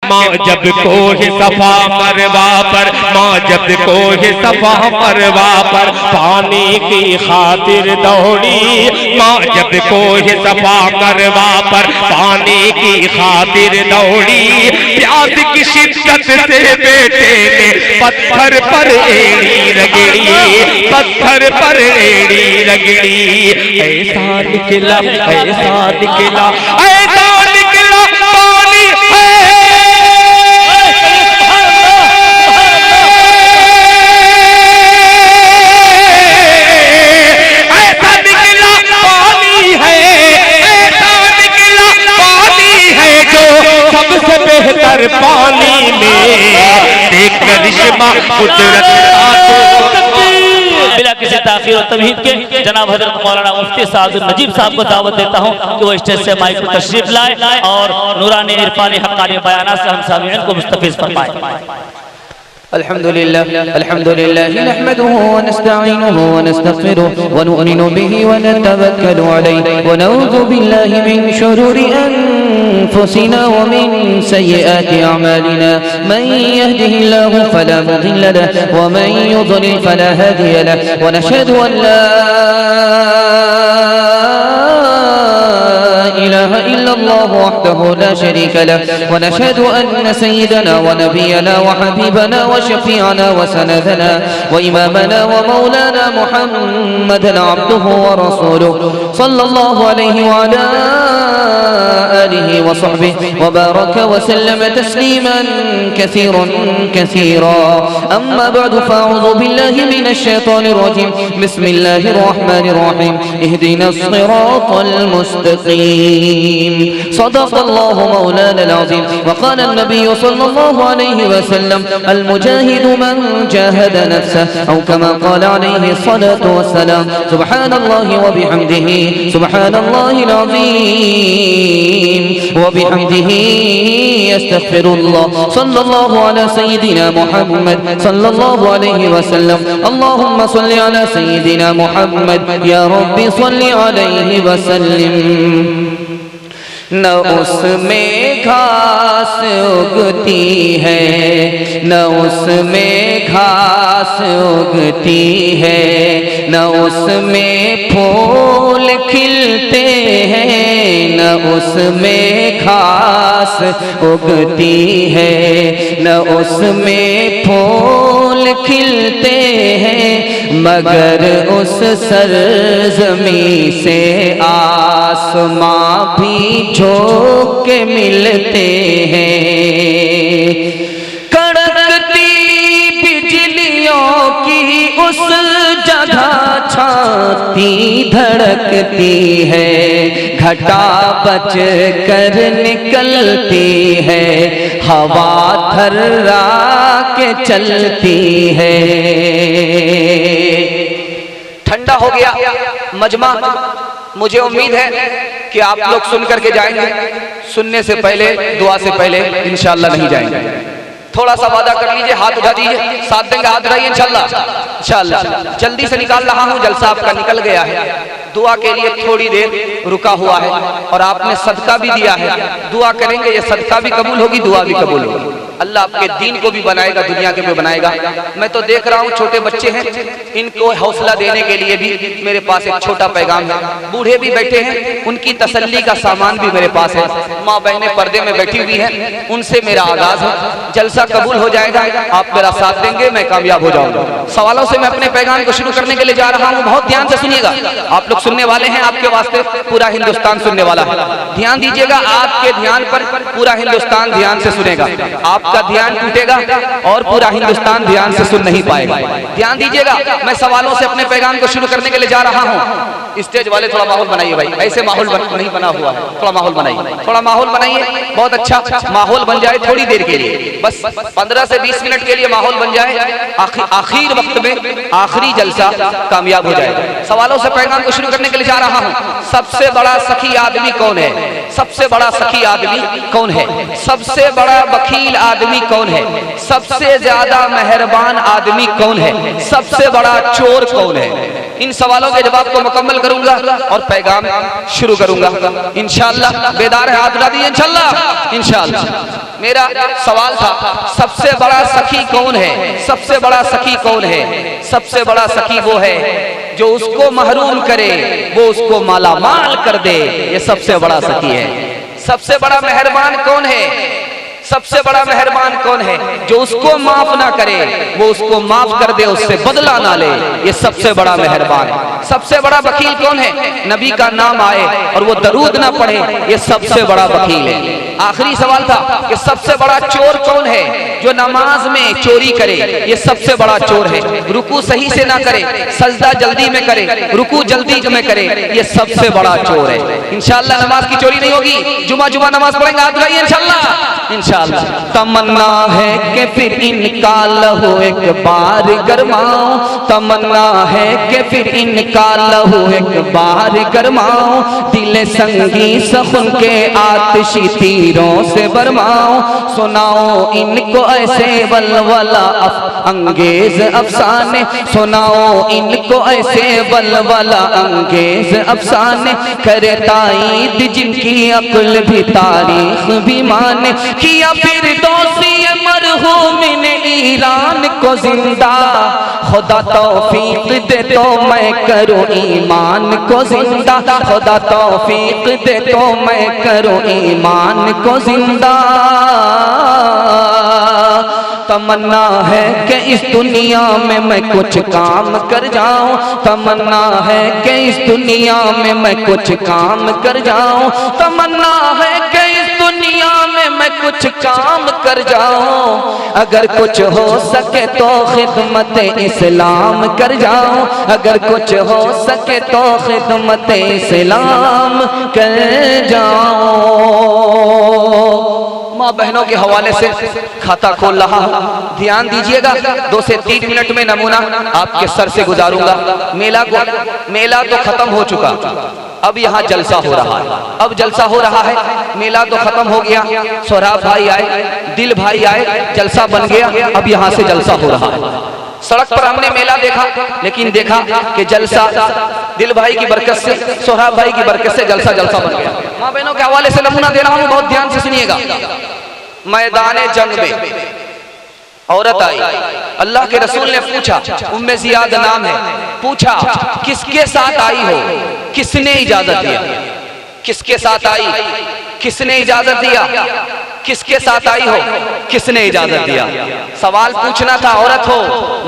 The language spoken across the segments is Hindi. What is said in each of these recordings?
माँ जब कोह सफा मरवा पर, माँ जब कोह सफा मरवा पर पानी की खातिर दौड़ी। माँ जब कोह सफा मरवा पर पानी की खातिर दौड़ी। प्यास की शिद्दत से बेटे ने पत्थर पर एड़ी रगड़ी, पत्थर पर एड़ी रगड़ी। ऐसा निकला, ऐसा निकला, ऐसा निकला पानी है। ऐसा निकला पानी है, ऐसा निकला पानी है जो सबसे बेहतर पानी में देख करिश्मा कुदरत बिना किसी ताखीर और तमहीद के जनाब हजरत मौलाना मुफ्ती साद नजीब साहब को दावत देता हूँ कि वो स्टेज से माइक पर तशरीफ लाए और नूरानी इरफानी हक्कानी बयानात से हम सामीईन को मुस्तफीज़ फरमाए। अल्हम्दुलिल्लाह अल्हम्दुलिल्लाह नहमदुहु व नस्तईनुहु व नस्तगफिरुहु व नु'मिनु बिही व नतवक्कलु अलैहि व नऊज़ु बिल्लाहि मिन शुरूरि अनफुसिना व मिन सय्यिआति अअमालिना मन यहदिहिल्लाहु फला मुदिल्ल लहु व मन युद्लिल फला हादिय लहु व नशहदु अन ला इलाहा इल्लल्लाहु वहदहु ला शरीका लहु व नशहदु अन्न सय्यिदना व नबियना व हबीबना व शफीअना व सनदना व इमामना व मौलाना मुहम्मदन अब्दुहु व रसूलुहु सल्लल्लाहु अलैहि व अला आलिहि व सहबिहि व बारक व सल्लम तस्लीमान कसीरन कसीरा। अम्मा बअदु फअऊज़ु बिल्लाहि मिनश शैतानिर रजीम। बिस्मिल्लाहिर रहमानिर रहीम। इहदिनस सिरातल मुस्तकीम। सदक़ल्लाहु मौलानल अज़ीम। व क़ाल अन्नबी सल्लल्लाहु अलैहि व सल्लम अल मुजाहिदु मन जाहद नफ्सहु औ कमा क़ाल अलैहि सलातु वस्सलाम। सुब्हानल्लाहि व बिहम्दिहि सुब्हानल्लाहिल अज़ीम व बिहम्दिहि अस्तग़फिरुल्लाह। सल्लल्लाहु अला सय्यिदिना मुहम्मद सल्लल्लाहु अलैहि व सल्लम। अल्लाहुम्मा सल्लि अला सय्यिदिना मुहम्मद या रब्बी सल्लि अलैहि व सल्लिम। न उसमें घास उगती है, न उसमें घास उगती है, न उसमें फूल खिलते हैं, न उसमें घास उगती है, न उसमें फूल खिलते हैं, मगर उस सरज़मीं से आसमां भी झोंक के मिलते हैं। कड़कती बिजलियों की उस जगह छाती धड़कती है, घटा बच कर निकलती है, हवा थर्रा के चलती है। ठंडा हो गया मजमा। मुझे उम्मीद है कि आप लोग सुन करके जाएंगे। सुनने से पहले, दुआ से पहले इंशाअल्लाह नहीं जाएंगे। थोड़ा सा वादा कर लीजिए, हाथ उठा दीजिए, साथ देंगे, हाथ उठाइए इंशाअल्लाह। इंशाअल्लाह जल्दी से निकाल रहा हूँ, जलसा आपका निकल गया है। दुआ के लिए थोड़ी देर रुका हुआ है और आपने सदका भी दिया है। दुआ करेंगे, ये सदका भी कबूल होगी, दुआ भी कबूल होगी। अल्लाह आपके दीन को भी बनाएगा, दुनिया के भी बनाएगा। मैं तो देख रहा हूँ छोटे बच्चे हैं, इनको हौसला देने के लिए भी मेरे पास एक छोटा पैगाम है। बूढ़े भी बैठे हैं, उनकी तसल्ली का सामान भी मेरे पास है। माँ बहनें पर्दे में बैठी हुई हैं, उनसे मेरा आगाज है। जलसा कबूल हो जाएगा, आप मेरा साथ देंगे, मैं कामयाब हो जाऊंगा। सवालों से मैं अपने पैगाम को शुरू करने के लिए जा रहा हूँ। बहुत ध्यान से सुनिएगा, आप लोग सुनने वाले हैं, आपके वास्ते पूरा हिंदुस्तान सुनने वाला है। ध्यान दीजिएगा, आपके ध्यान पर पूरा हिंदुस्तान ध्यान से सुनेगा। आपका ध्यान टूटेगा और पूरा हिंदुस्तान ध्यान से सुन नहीं पाएगा। ध्यान दीजिएगा, मैं सवालों से अपने पैगाम को शुरू करने के लिए जा रहा हूँ। स्टेज वाले थोड़ा माहौल बनाइए भाई, ऐसे माहौल नहीं बना हुआ है, थोड़ा माहौल बनाइए, थोड़ा माहौल बनाइए। बहुत अच्छा माहौल बन जाए थोड़ी देर के लिए, बस 15 से 20 मिनट के लिए माहौल बन जाए। आखिर वक्त में आखिरी जलसा कामयाब हो जाएगा। सवालों से पैगाम को शुरू करने के लिए जा रहा हूँ। सबसे बड़ा सखी आदमी कौन है? सबसे बड़ा सखी आदमी कौन है? सबसे बड़ा बखील आदमी कौन है? सबसे ज्यादा मेहरबान आदमी कौन है? सबसे बड़ा चोर कौन है? इन सवालों के जवाब को मुकम्मल करूंगा और पैगाम शुरू करूंगा इंशाअल्लाह। बेदार है, हाथ उठा दीजिए इंशाअल्लाह। इंशाअल्लाह मेरा सवाल था, सबसे बड़ा सखी कौन है? सबसे बड़ा सखी कौन है? सबसे बड़ा सखी वो है जो उसको महरूम करे, वो उसको मालामाल कर दे, ये सबसे बड़ा सखी है। सबसे बड़ा मेहरबान कौन है? सबसे बड़ा मेहरबान कौन है? जो उसको माफ ना करे, वो उसको माफ कर दे, उससे बदला ना ले, ये सबसे बड़ा मेहरबान है। सबसे बड़ा वकील कौन है? नबी का नाम आए और वो दरूद ना पढ़े, ये सबसे बड़ा वकील है। आखिरी सवाल था कि सबसे बड़ा चोर कौन है? जो नमाज में चोरी करे, ये सबसे बड़ा चोर है। रुकू सही से ना करे, सजदा जल्दी में करे, रुकू जल्दी में करे, ये सबसे बड़ा चोर है। इंशाअल्लाह नमाज की चोरी नहीं होगी। जुमा नमाज पढ़ेंगे, हाथ उठाइए इंशाअल्लाह। इंशाअल्लाह तमन्ना है कि फिर इनका लहू एक बार गरमाऊं, तमन्ना है कि फिर इनका लहू एक बार गरमाऊं, दिल संगी सखुन के आतिशी तीरों से बरमाऊं, सुनाओ इनको ऐसे वलवला अंगेज अफसाने, सुनाओ इनको ऐसे वलवला अंगेज अफसाने, करे ताईद जिनकी अक्ल भी तारीख भी माने, किया फिर दोषी मरहूम ने ईरान को जिंदा, खुदा तौफीक दे तो मैं करूं ईमान को जिंदा, खुदा तौफीक दे तो मैं करूं ईमान को जिंदा। तमन्ना है कि इस दुनिया में मैं कुछ काम कर जाऊं, तमन्ना है कि इस दुनिया में मैं कुछ काम कर जाऊं, तमन्ना है कि इस दुनिया में मैं कुछ काम कर जाऊं, अगर कुछ हो सके तो खिदमत इस्लाम कर जाऊं, अगर कुछ हो सके तो खिदमत इस्लाम कर जाऊं। माँ बहनों के हवाले से खाता खोल रहा हूँ, ध्यान दीजिएगा। 2 से 3 मिनट में नमूना आपके सर से गुजारूंगा। मेला तो खत्म हो चुका, अब यहाँ जलसा हो रहा है। अब जलसा हो रहा है, मेला तो खत्म हो गया। सोहराब भाई आए, दिल भाई आए, जलसा बन गया। अब यहाँ से जलसा हो रहा है। सड़क पर हमने मेला देखा, लेकिन देखा कि जलसा दिल भाई की बरकत से, सोहराब भाई की बरकत से जलसा बन गया। माँ बहनों के हवाले से नमूना दे रहा हूँ, बहुत ध्यान से सुनिएगा। मैदाने जंग में औरत आई, अल्लाह के रसूल ने पूछा, उम्मे ज़ियाद नाम है, पूछा किसके साथ आई हो? किसने इजाजत दिया? किसके साथ आई? किसने इजाजत दिया? किसके साथ आई हो? किसने इजाजत दिया? सवाल पूछना था, औरत हो,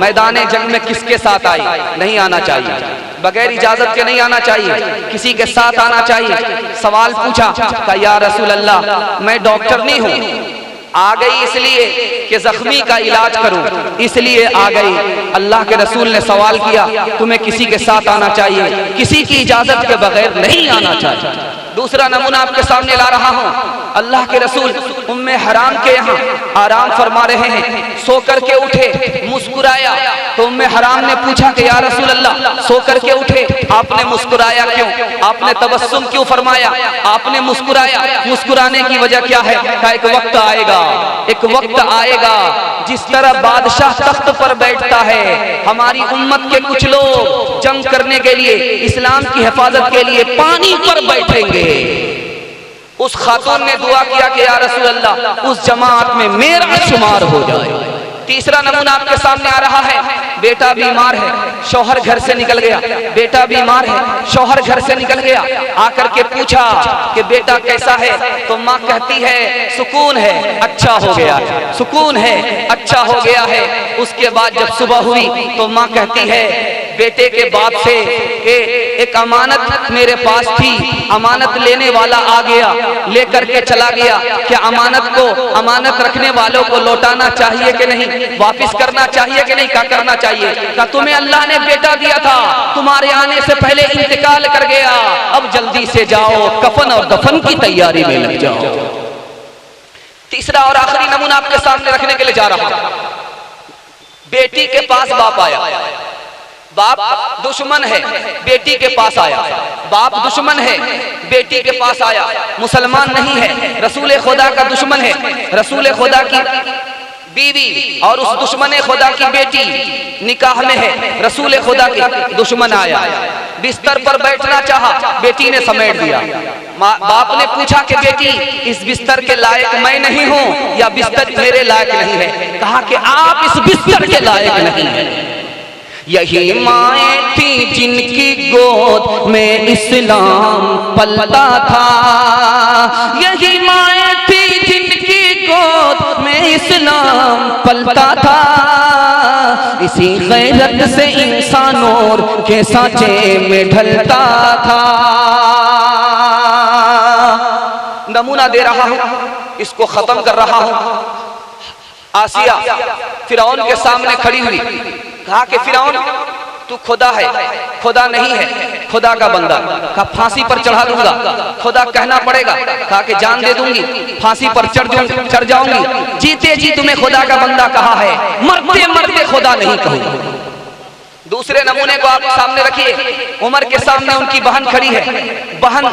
मैदाने जंग में किसके साथ आई? नहीं आना चाहिए, बगैर इजाजत के नहीं आना चाहिए, किसी के साथ आना चाहिए। सवाल पूछा, कहा या रसूल अल्लाह मैं डॉक्टर नहीं हूँ, आ गई इसलिए कि जख्मी का इलाज करूं, इसलिए आ गई। अल्लाह के रसूल ने सवाल किया, तुम्हें किसी के साथ आना चाहिए, किसी की इजाजत के बगैर नहीं आना चाहिए। दूसरा नमूना आपके सामने ला रहा हूं। अल्लाह के रसूल उम्मे हराम के यहाँ आराम फरमा रहे हैं, सो करके उठे, मुस्कुराया, तो उम्मे हराम ने पूछा कि या रसूल अल्लाह सो करके उठे, आपने मुस्कुराया क्यों? आपने तबस्सुम क्यों फरमाया? आपने मुस्कुराया, मुस्कुराने की वजह क्या है? कहा एक वक्त आएगा, एक वक्त आएगा जिस तरह बादशाह तख्त पर बैठता है, हमारी उम्मत के कुछ लोग जंग करने के लिए, इस्लाम की हिफाजत के लिए पानी पर बैठेंगे। उस खातून ने दुआ किया कि या रसूल अल्लाह उस जमात में मेरा शुमार हो जाए। तीसरा नमूना आपके सामने आ रहा है, बेटा बीमार है, शौहर घर से निकल गया, बेटा बीमार है, शौहर घर से निकल गया, आकर के पूछा कि बेटा कैसा है? तो माँ कहती है सुकून है, अच्छा हो गया है, सुकून है, अच्छा हो गया है। उसके बाद जब सुबह हुई तो माँ कहती है बेटे के बाप से कि एक अमानत मेरे पास थी, अमानत लेने वाला आ गया, लेकर के चला गया, क्या अमानत को, अमानत रखने वालों को लौटाना चाहिए कि नहीं, वापिस करना चाहिए कि नहीं? क्या करना चाहिए? क्या तुम्हें अल्लाह ने बेटा दिया था, तुम्हारे आने से पहले इंतकाल कर गया, अब जल्दी से जाओ कफन और दफन की तैयारी में लग जाओ। तीसरा और आखिरी नमूना आपके सामने रखने के लिए जा रहा हूं। बेटी के पास बाप आया, बाप दुश्मन है, बेटी के पास आया, बाप दुश्मन है, बेटी के पास आया, मुसलमान नहीं है, रसूल खुदा का दुश्मन है, रसूल खुदा की बीवी और उस दुश्मन खुदा की बेटी निकाह में है, रसूल खुदा के दुश्मन आया, बिस्तर पर बैठना चाहा, बेटी ने समेट दिया। बाप ने पूछा कि बेटी इस बिस्तर के लायक मैं नहीं हूँ या बिस्तर मेरे लायक नहीं है? कहा कि आप इस बिस्तर के लायक नहीं है। यही माएँ थी जिनकी गोद में इस्लाम पलता था, यही माएँ थी जिनकी गोद में इस्लाम पलता था। इसी गैरत से इंसान और के सांचे में ढलता था। नमूना दे रहा हूं, इसको खत्म कर रहा हूं। आसिया फिरौन के सामने खड़ी हुई, कहा कि फिरौन तू खुदा है, खुदा नहीं है, खुदा का बंदा। कहा फांसी पर चढ़ा दूंगा, खुदा कहना पड़ेगा। कहा कि जान दे दूंगी, फांसी पर चढ़ जाऊंगी, जीते जी तुम्हें खुदा का बंदा कहा है, मरते मरते खुदा नहीं कहूंगा। दूसरे नमूने को आप सामने रखिए, उमर के सामने उनकी बहन खड़ी है, बहन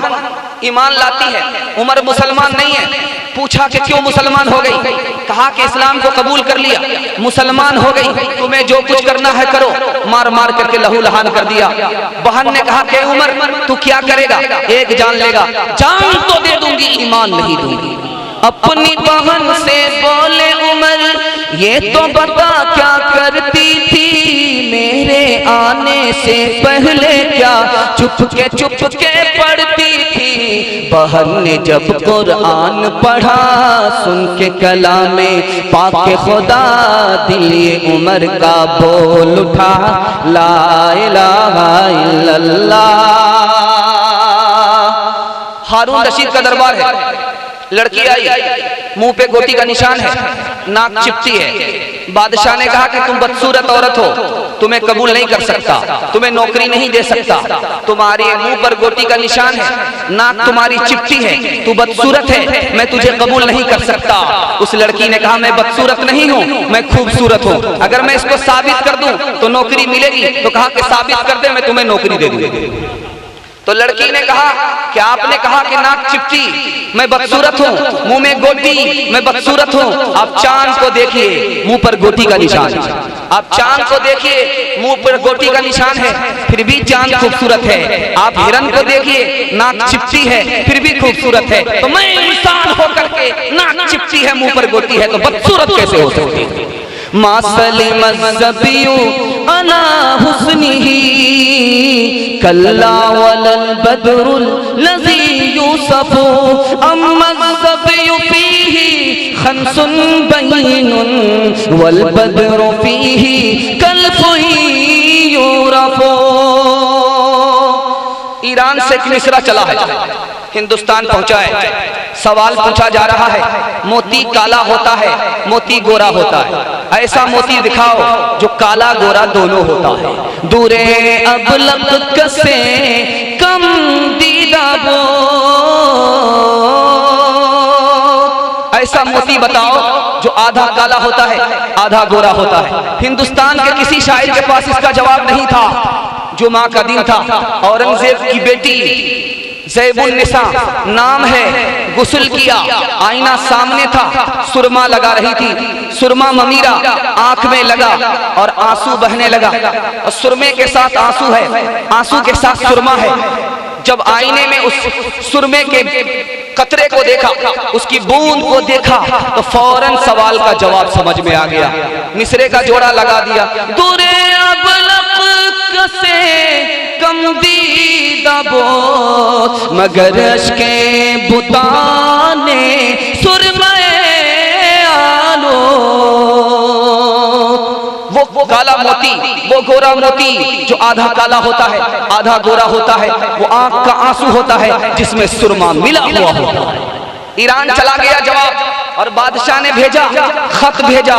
ईमान लाती है, उमर मुसलमान नहीं है। पूछा कि क्यों मुसलमान हो गई? कहा कि इस्लाम को कबूल कर लिया, मुसलमान हो गई, तुम्हें जो कुछ करना है करो। मार मार करके लहू लहान कर दिया। बहन ने कहा कि उमर तू क्या करेगा? एक जान लेगा, जान तो दे दूंगी, ईमान नहीं दूंगी। अपनी बहन से बोले उमर ये तो बता क्या करती थी मेरे आने से पहले, क्या चुपके पढ़ती थी? बहन ने जब कुरान पढ़ा सुन के कलामे पाक खुदा, दिल ये उमर का बोल उठा ला इलाहा इल्लल्लाह। हारून रशीद का दरबार है, लड़की आई, मुंह पे गोटी का निशान है, नाक चिपटी है। बादशाह ने कहा कि तुम बदसूरत औरत हो, तुम्हें कबूल नहीं कर सकता, तुम्हें नौकरी नहीं दे सकता, तुम्हारे मुंह पर गोटी का निशान है, नाक तुम्हारी चिपटी है, तू बदसूरत है, मैं तुझे कबूल नहीं कर सकता। उस लड़की ने कहा मैं बदसूरत नहीं हूँ, मैं खूबसूरत हूँ, अगर मैं इसको साबित कर दूं तो नौकरी मिलेगी। तो कहा कि साबित कर दे, मैं तुम्हें नौकरी दे दूंगी। तो लड़की ने कहा कि आपने कहा कि नाक चिपटी, मैं बदसूरत हूँ, मुंह में गोटी, मैं बदसूरत हूँ। आप चांद को देखिए, मुंह पर गोटी का निशान है। आप चांद को देखिए, मुंह पर गोटी का निशान है, फिर भी चांद खूबसूरत है। आप हिरन को देखिए, नाक चिपटी है, फिर भी खूबसूरत है। तो मैं इंसान होकर के नाक चिपटी है, मुंह पर गोटी है, तो बदसूरत कैसे हो सकती है? मासलिम ज़बियु अला हुस्निही कल्ला वलल बदरुल लज़ी यूसफु अम्मा ज़बियु फीही खंसुन बयीनुन वल बदरु फीही कल्फुही यूरफु। ईरान से एक मिसरा चला है, हिंदुस्तान पहुंचा है। सवाल पूछा जा रहा है, मोती काला होता है, मोती गोरा होता है, ऐसा मोती दिखाओ जो काला गोरा दोनों होता है। दूरे अबलग कसे कम दीदा वो, ऐसा मोती बताओ जो आधा काला होता है, आधा गोरा होता है। हिंदुस्तान के किसी शायर के पास इसका जवाब नहीं था। जुमा का दिन था, औरंगजेब की बेटी ज़ैबुन निसा नाम है, गुस्ल किया, आईना सामने था, सुरमा लगा रही थी, सुरमा ममीरा आंख में लगा और आंसू बहने लगा। और सुरमे के साथ आंसू है, आंसू के साथ सुरमा है। जब आईने में उस सुरमे के कतरे को देखा, उसकी बूंद को देखा, तो फौरन सवाल का जवाब समझ में आ गया। मिसरे का जोड़ा लगा दिया, दूरे अबलक से कम दीदा बोत मगर अश्के बुताने सुरमे आलो। वो काला मोती, वो गोरा मोती जो आधा काला होता है, आधा गोरा होता है, वो आंख का आंसू होता है जिसमें सुरमा मिला हुआ होता है। ईरान चला गया जवाब, और बादशाह ने भेजा, खत भेजा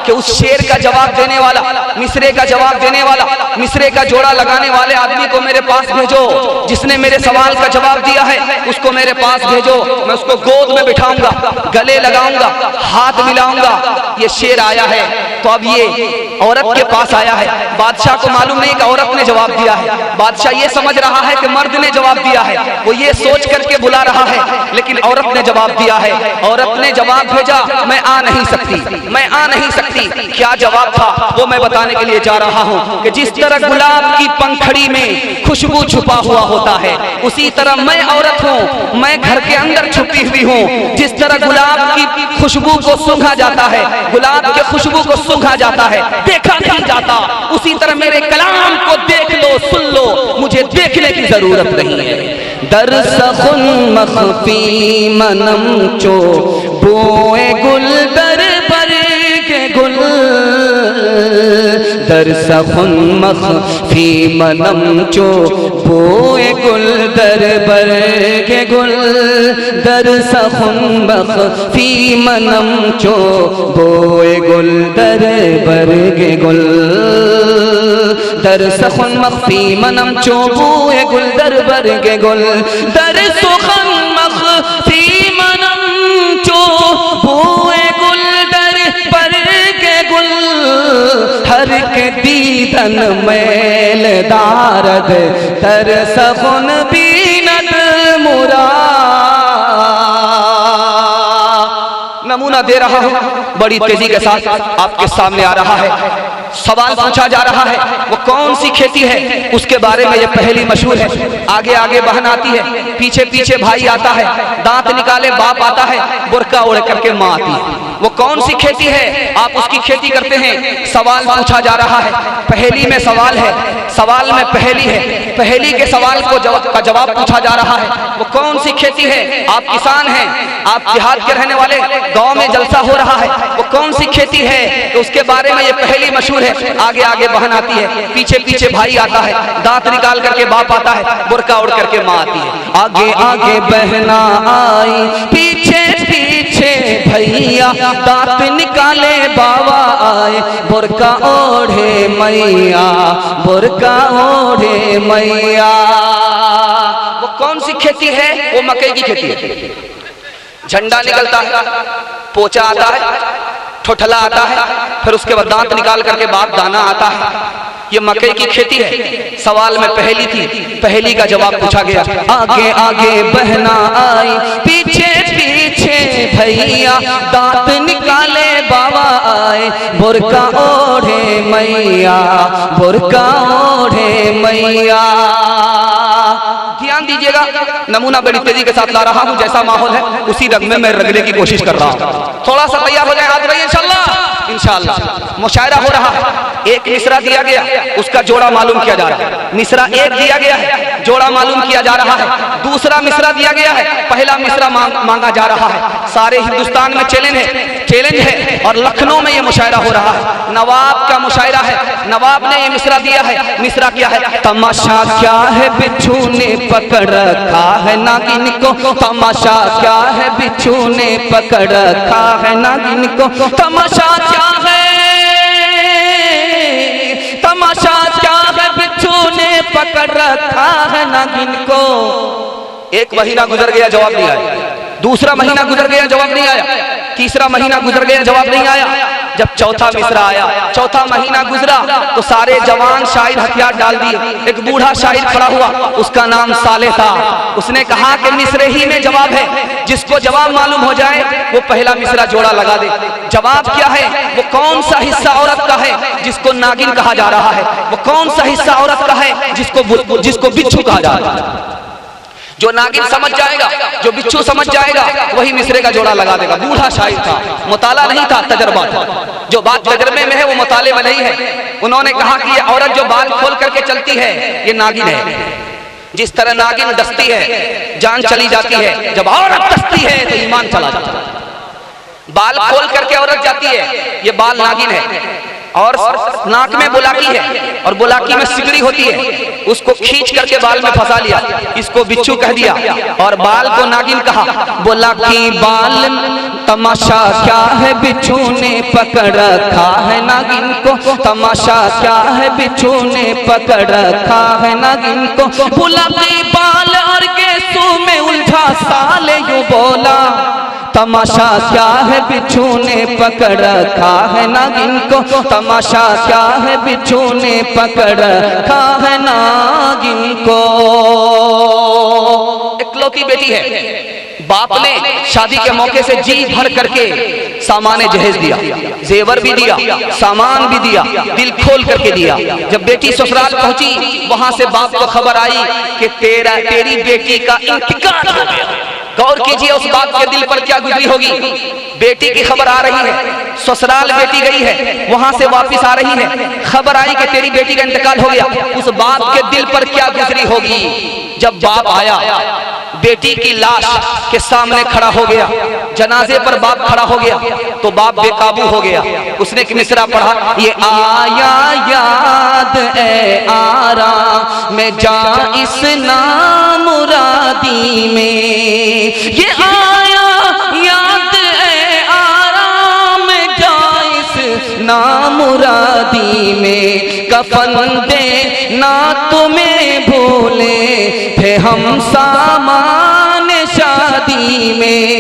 कि उस शेर का जवाब देने वाला, मिसरे का जवाब देने वाला, मिसरे का जोड़ा लगाने वाले आदमी को मेरे पास भेजो। जिसने मेरे सवाल का जवाब दिया है उसको मेरे पास भेजो, मैं उसको गोद में बिठाऊंगा, गले लगाऊंगा, हाथ मिलाऊंगा। ये शेर आया है, तो अब ये औरत के पास आया है। बादशाह को मालूम नहीं कि औरत ने जवाब दिया है। बादशाह ये समझ रहा है कि मर्द ने जवाब दिया है, वो ये सोच करके बुला रहा है, लेकिन औरत ने जवाब दिया है। औरत ने जवाब भेजा, मैं आ नहीं सकती, मैं आ नहीं सकती। क्या जवाब था वो मैं बताने के लिए जा रहा हूँ कि जिस तरह गुलाब की पंखड़ी में खुशबू छुपा हुआ होता है, उसी तरह मैं औरत हूँ, मैं घर के अंदर छुपी हुई हूँ। जिस तरह गुलाब की खुशबू को सूंघा जाता है, गुलाब के खुशबू को सूंघा जाता है, देखा नहीं जाता, उसी तरह मेरे कलाम को देख लो, सुन लो, मुझे देखने की जरूरत नहीं है। दरसखुन मखफी मनम चो बोए गुल दर पर के गुल, दरसखुन मखफी मनम चो बोए गुल दर पर के गुल, दरसखुन मखफी मनम चो बोए गुल दर पर के गुल, दरसखुन मखफी मनम चो बोए गुल दर पर के गुल, दरसखुन मखफी मनम चो बोए गुल दर पर के गुल, हर के दीदन मैल दारद दरसखुन बीनत मुरा। नमूना दे रहा हूं, बड़ी तेजी के साथ आपके सामने आ रहा है। सवाल पूछा जा रहा है वो कौन सी खेती है, उसके बारे में ये पहेली मशहूर है। आगे आगे बहन आती है, पीछे पीछे भाई आता है, दांत निकाले बाप आता है, बुर्का ओढ़ करके माँ आती है। वो कौन सी खेती है, आप उसकी खेती करते हैं। सवाल पूछा जा रहा है, पहेली में सवाल है, सवाल में पहेली है, पहेली के सवाल को जवाब पूछा जा रहा है। वो कौन सी खेती है, आप किसान हैं, आप देहात के रहने वाले, गांव में जलसा हो रहा है, वो कौन सी खेती है, तो उसके बारे में ये पहेली मशहूर है। आगे आगे बहन आती है, पीछे पीछे भाई आता है, दांत निकाल करके बाप आता है, बुर्का ओढ़ करके माँ आती है। आगे आगे बहना आई, पीछे पीछे भैया, दांत निकाले बाबा आए, बुर्का ओढ़े मैया, बुर्का ओढ़े मैया। वो कौन सी खेती है, वो मकई की खेती है। झंडा निकलता है, पोचा आता है, ठोठला आता है, फिर उसके बाद दांत निकाल करके बाप दाना आता है। ये मकई की खेती है। सवाल में पहेली थी, पहेली का जवाब पूछा गया। आगे आगे बहना आई, पीछे पीछे भैया, दांत निकाले बाबा आए, बुर्का ओढ़े मैया, बुर्का ओढ़े मैया। ध्यान दीजिएगा, नमूना बड़ी तेजी के साथ ला रहा हूं। जैसा माहौल है उसी रंग में मैं रगड़ने की कोशिश कर रहा हूं। थोड़ा सा तैयार हो जाए हाथ भाई, इंशाल्लाह इंशाल्लाह। मुशायरा हो रहा है, एक मिसरा दिया गया, उसका जोड़ा मालूम किया जा रहा है। मिसरा एक दिया गया है, जोड़ा मालूम किया जा रहा है। दूसरा मिसरा दिया गया है, पहला मिसरा मांगा जा रहा है। सारे हिंदुस्तान में चैलेंज है और लखनऊ में ये मुशायरा हो रहा है। नवाब का मुशायरा है, नवाब ने ये मिसरा दिया है। मिसरा क्या है? तमाशा क्या है बिच्छू ने पकड़ रखा है नागिन को, तमाशा क्या है बिच्छू ने पकड़ रखा है नागिन को, तमाशा क्या है, तमाशा क्या है बिच्छू ने पकड़ रखा है नागिन को। एक महीना गुजर गया, जवाब नहीं आया। दूसरा महीना गुजर गया, जवाब नहीं आया। तीसरा महीना गुजर गया, जवाब नहीं आया। जब चौथा मिसरा आया, चौथा महीना गुजरा तो सारे जवान शायर हथियार डाल दिए। एक बूढ़ा शायर खड़ा हुआ, उसका नाम साले था। उसने कहा कि मिसरे ही में जवाब है, जिसको जवाब मालूम हो जाए वो पहला मिसरा जोड़ा लगा दे। जवाब क्या है? वो कौन सा हिस्सा औरत का है जिसको नागिन कहा जा रहा है? वो कौन सा हिस्सा औरत का है जिसको बिच्छू कहा जा रहा है? जो नागिन समझ जाएगा, जो बिच्छू समझ जाएगा, वही मिसरे का जोड़ा लगा देगा। बूढ़ा शायर था, मुताला नहीं था, तजर्बा था। जो बात तजर्बे में है वो मुताले में नहीं है। उन्होंने कहा कि ये औरत जो बाल खोल करके चलती है ये नागिन है। जिस तरह नागिन डसती है जान चली जाती है, जब औरत डसती है तो ईमान चला जाता है। बाल खोल करके औरत जाती है, ये बाल नागिन है। और नाक में बुलाकी है और बुलाकी में सिगड़ी होती है, उसको खींच करके बाल में फंसा लिया, इसको बिच्छू कह दिया और बाल को नागिन कहा। बुलाकी बाल, तमाशा क्या है बिच्छू ने पकड़ रखा है नागिन को, तमाशा क्या है बिच्छू ने पकड़ रखा है नागिन को। बुलाकी बाल और गेसू में उलझा साले यूं बोला, तमाशा क्या है बिच्छू ने पकड़ रखा है नागिन को, तमाशा क्या है बिच्छू ने पकड़ रखा है नागिन को। इकलौती बेटी है, बाप ने शादी के मौके से जी भर करके सामान जहेज दिया, जेवर भी दिया, सामान भी दिया, दिल खोल करके दिया। जब बेटी ससुराल पहुंची, वहां से बाप को खबर आई कि तेरी बेटी का इंतकाल हो गया। गौर कीजिए उस बाप के दिल पर क्या गुजरी होगी। बेटी की खबर आ रही है, ससुराल बेटी गई है, वहां से वापस आ रही है, खबर आई कि तेरी बेटी का इंतकाल हो गया। उस बाप के दिल पर क्या गुजरी होगी। जब बाप आया, बेटी की लाश के सामने खड़ा हो गया, जनाजे पर बाप खड़ा हो गया, तो बाप बेकाबू हो गया। उसने एक मिसरा पढ़ा, ये आया याद ए आरा में जा इस नामुरादी में, ये आया याद ए आरा में जा इस नामुरादी में, कफन दे ना तुम्हें भूले थे हम सामान शादी में।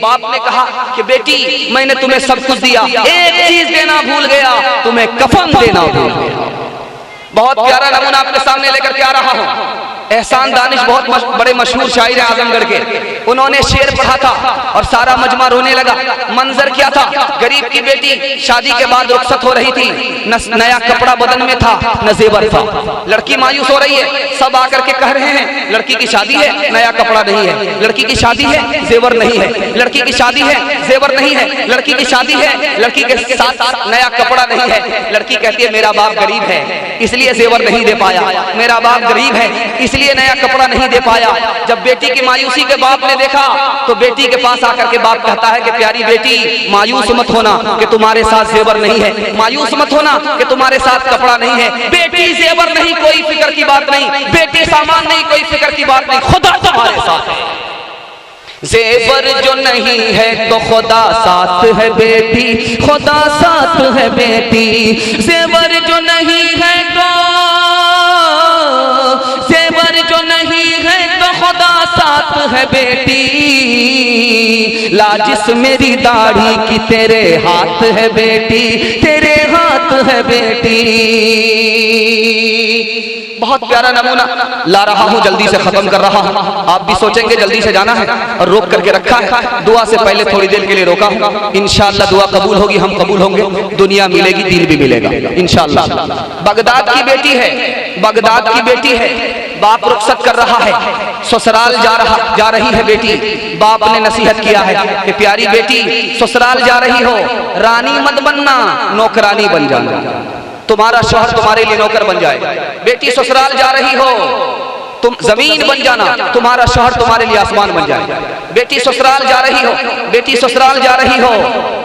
बाप ने कहा कि बेटी मैंने तुम्हें सब कुछ दिया, एक चीज देना भूल गया, तुम्हें कफन देना भूल गया। बहुत प्यारा नमूना आपके सामने लेकर के आ रहा हूं। एहसान दानिश बहुत बड़े मशहूर शायर हैं आजमगढ़ के, उन्होंने शेर पढ़ा था और सारा मजमा रोने लगा। मंजर क्या था, गरीब की बेटी शादी के बाद रुखसत हो रही थी, न नया कपड़ा बदन में था न जेवर था। लड़की मायूस हो रही है, सब आकर के कह रहे हैं लड़की की शादी है, नया कपड़ा नहीं है, लड़की की शादी है, जेवर नहीं है, लड़की की शादी है, जेवर नहीं है, लड़की की शादी है, लड़की के साथ नया कपड़ा नहीं है। लड़की कहती है मेरा बाप गरीब है इसलिए जेवर नहीं दे पाया, मेरा बाप गरीब है इसलिए नया कपड़ा नहीं दे पाया। जब बेटी की मायूसी के बाप ने देखा तो बेटी के पास आकर के बाप कहता है कि प्यारी बेटी मायूस मत होना कि तुम्हारे साथ जेवर नहीं है, मायूस मत होना कि तुम्हारे साथ कपड़ा नहीं है। बेटी जेवर नहीं कोई फिक्र की बात नहीं, बेटी सामान नहीं कोई फिक्र की बात नहीं, खुदा तुम्हारे साथ है। जेवर जो नहीं है तो खुदा साथ है बेटी, खुदा साथ है बेटी। जेवर जो नहीं है तो जेवर जो नहीं है तो खुदा साथ है बेटी। लाजिस मेरी दाढ़ी की तेरे हाथ है बेटी, तेरे हाथ है बेटी। बहुत प्यारा नमूना ला रहा हूं, जल्दी से खत्म कर रहा हूं। आप भी सोचेंगे जल्दी से जाना है और रोक करके रखा है। दुआ से पहले थोड़ी देर के लिए रोका हूं, इंशाअल्लाह दुआ कबूल होगी, हम कबूल होंगे, दुनिया मिलेगी, दीन भी मिलेगा इंशाअल्लाह। बगदाद की बेटी है, बगदाद की बेटी है, बाप रुखसत कर रहा है, ससुराल जा रही है बेटी। बाप ने नसीहत किया है कि प्यारी बेटी ससुराल जा रही हो, रानी मत बनना, नौकरानी बन जाना, तुम्हारा शौहर तुम्हारे लिए नौकर बन जाएगा। बेटी ससुराल जा रही हो, तुम जमीन बन जाना, तुम्हारा शौहर तुम्हारे लिए आसमान बन जाएगा। बेटी ससुराल जा रही हो, बेटी ससुराल जा रही हो,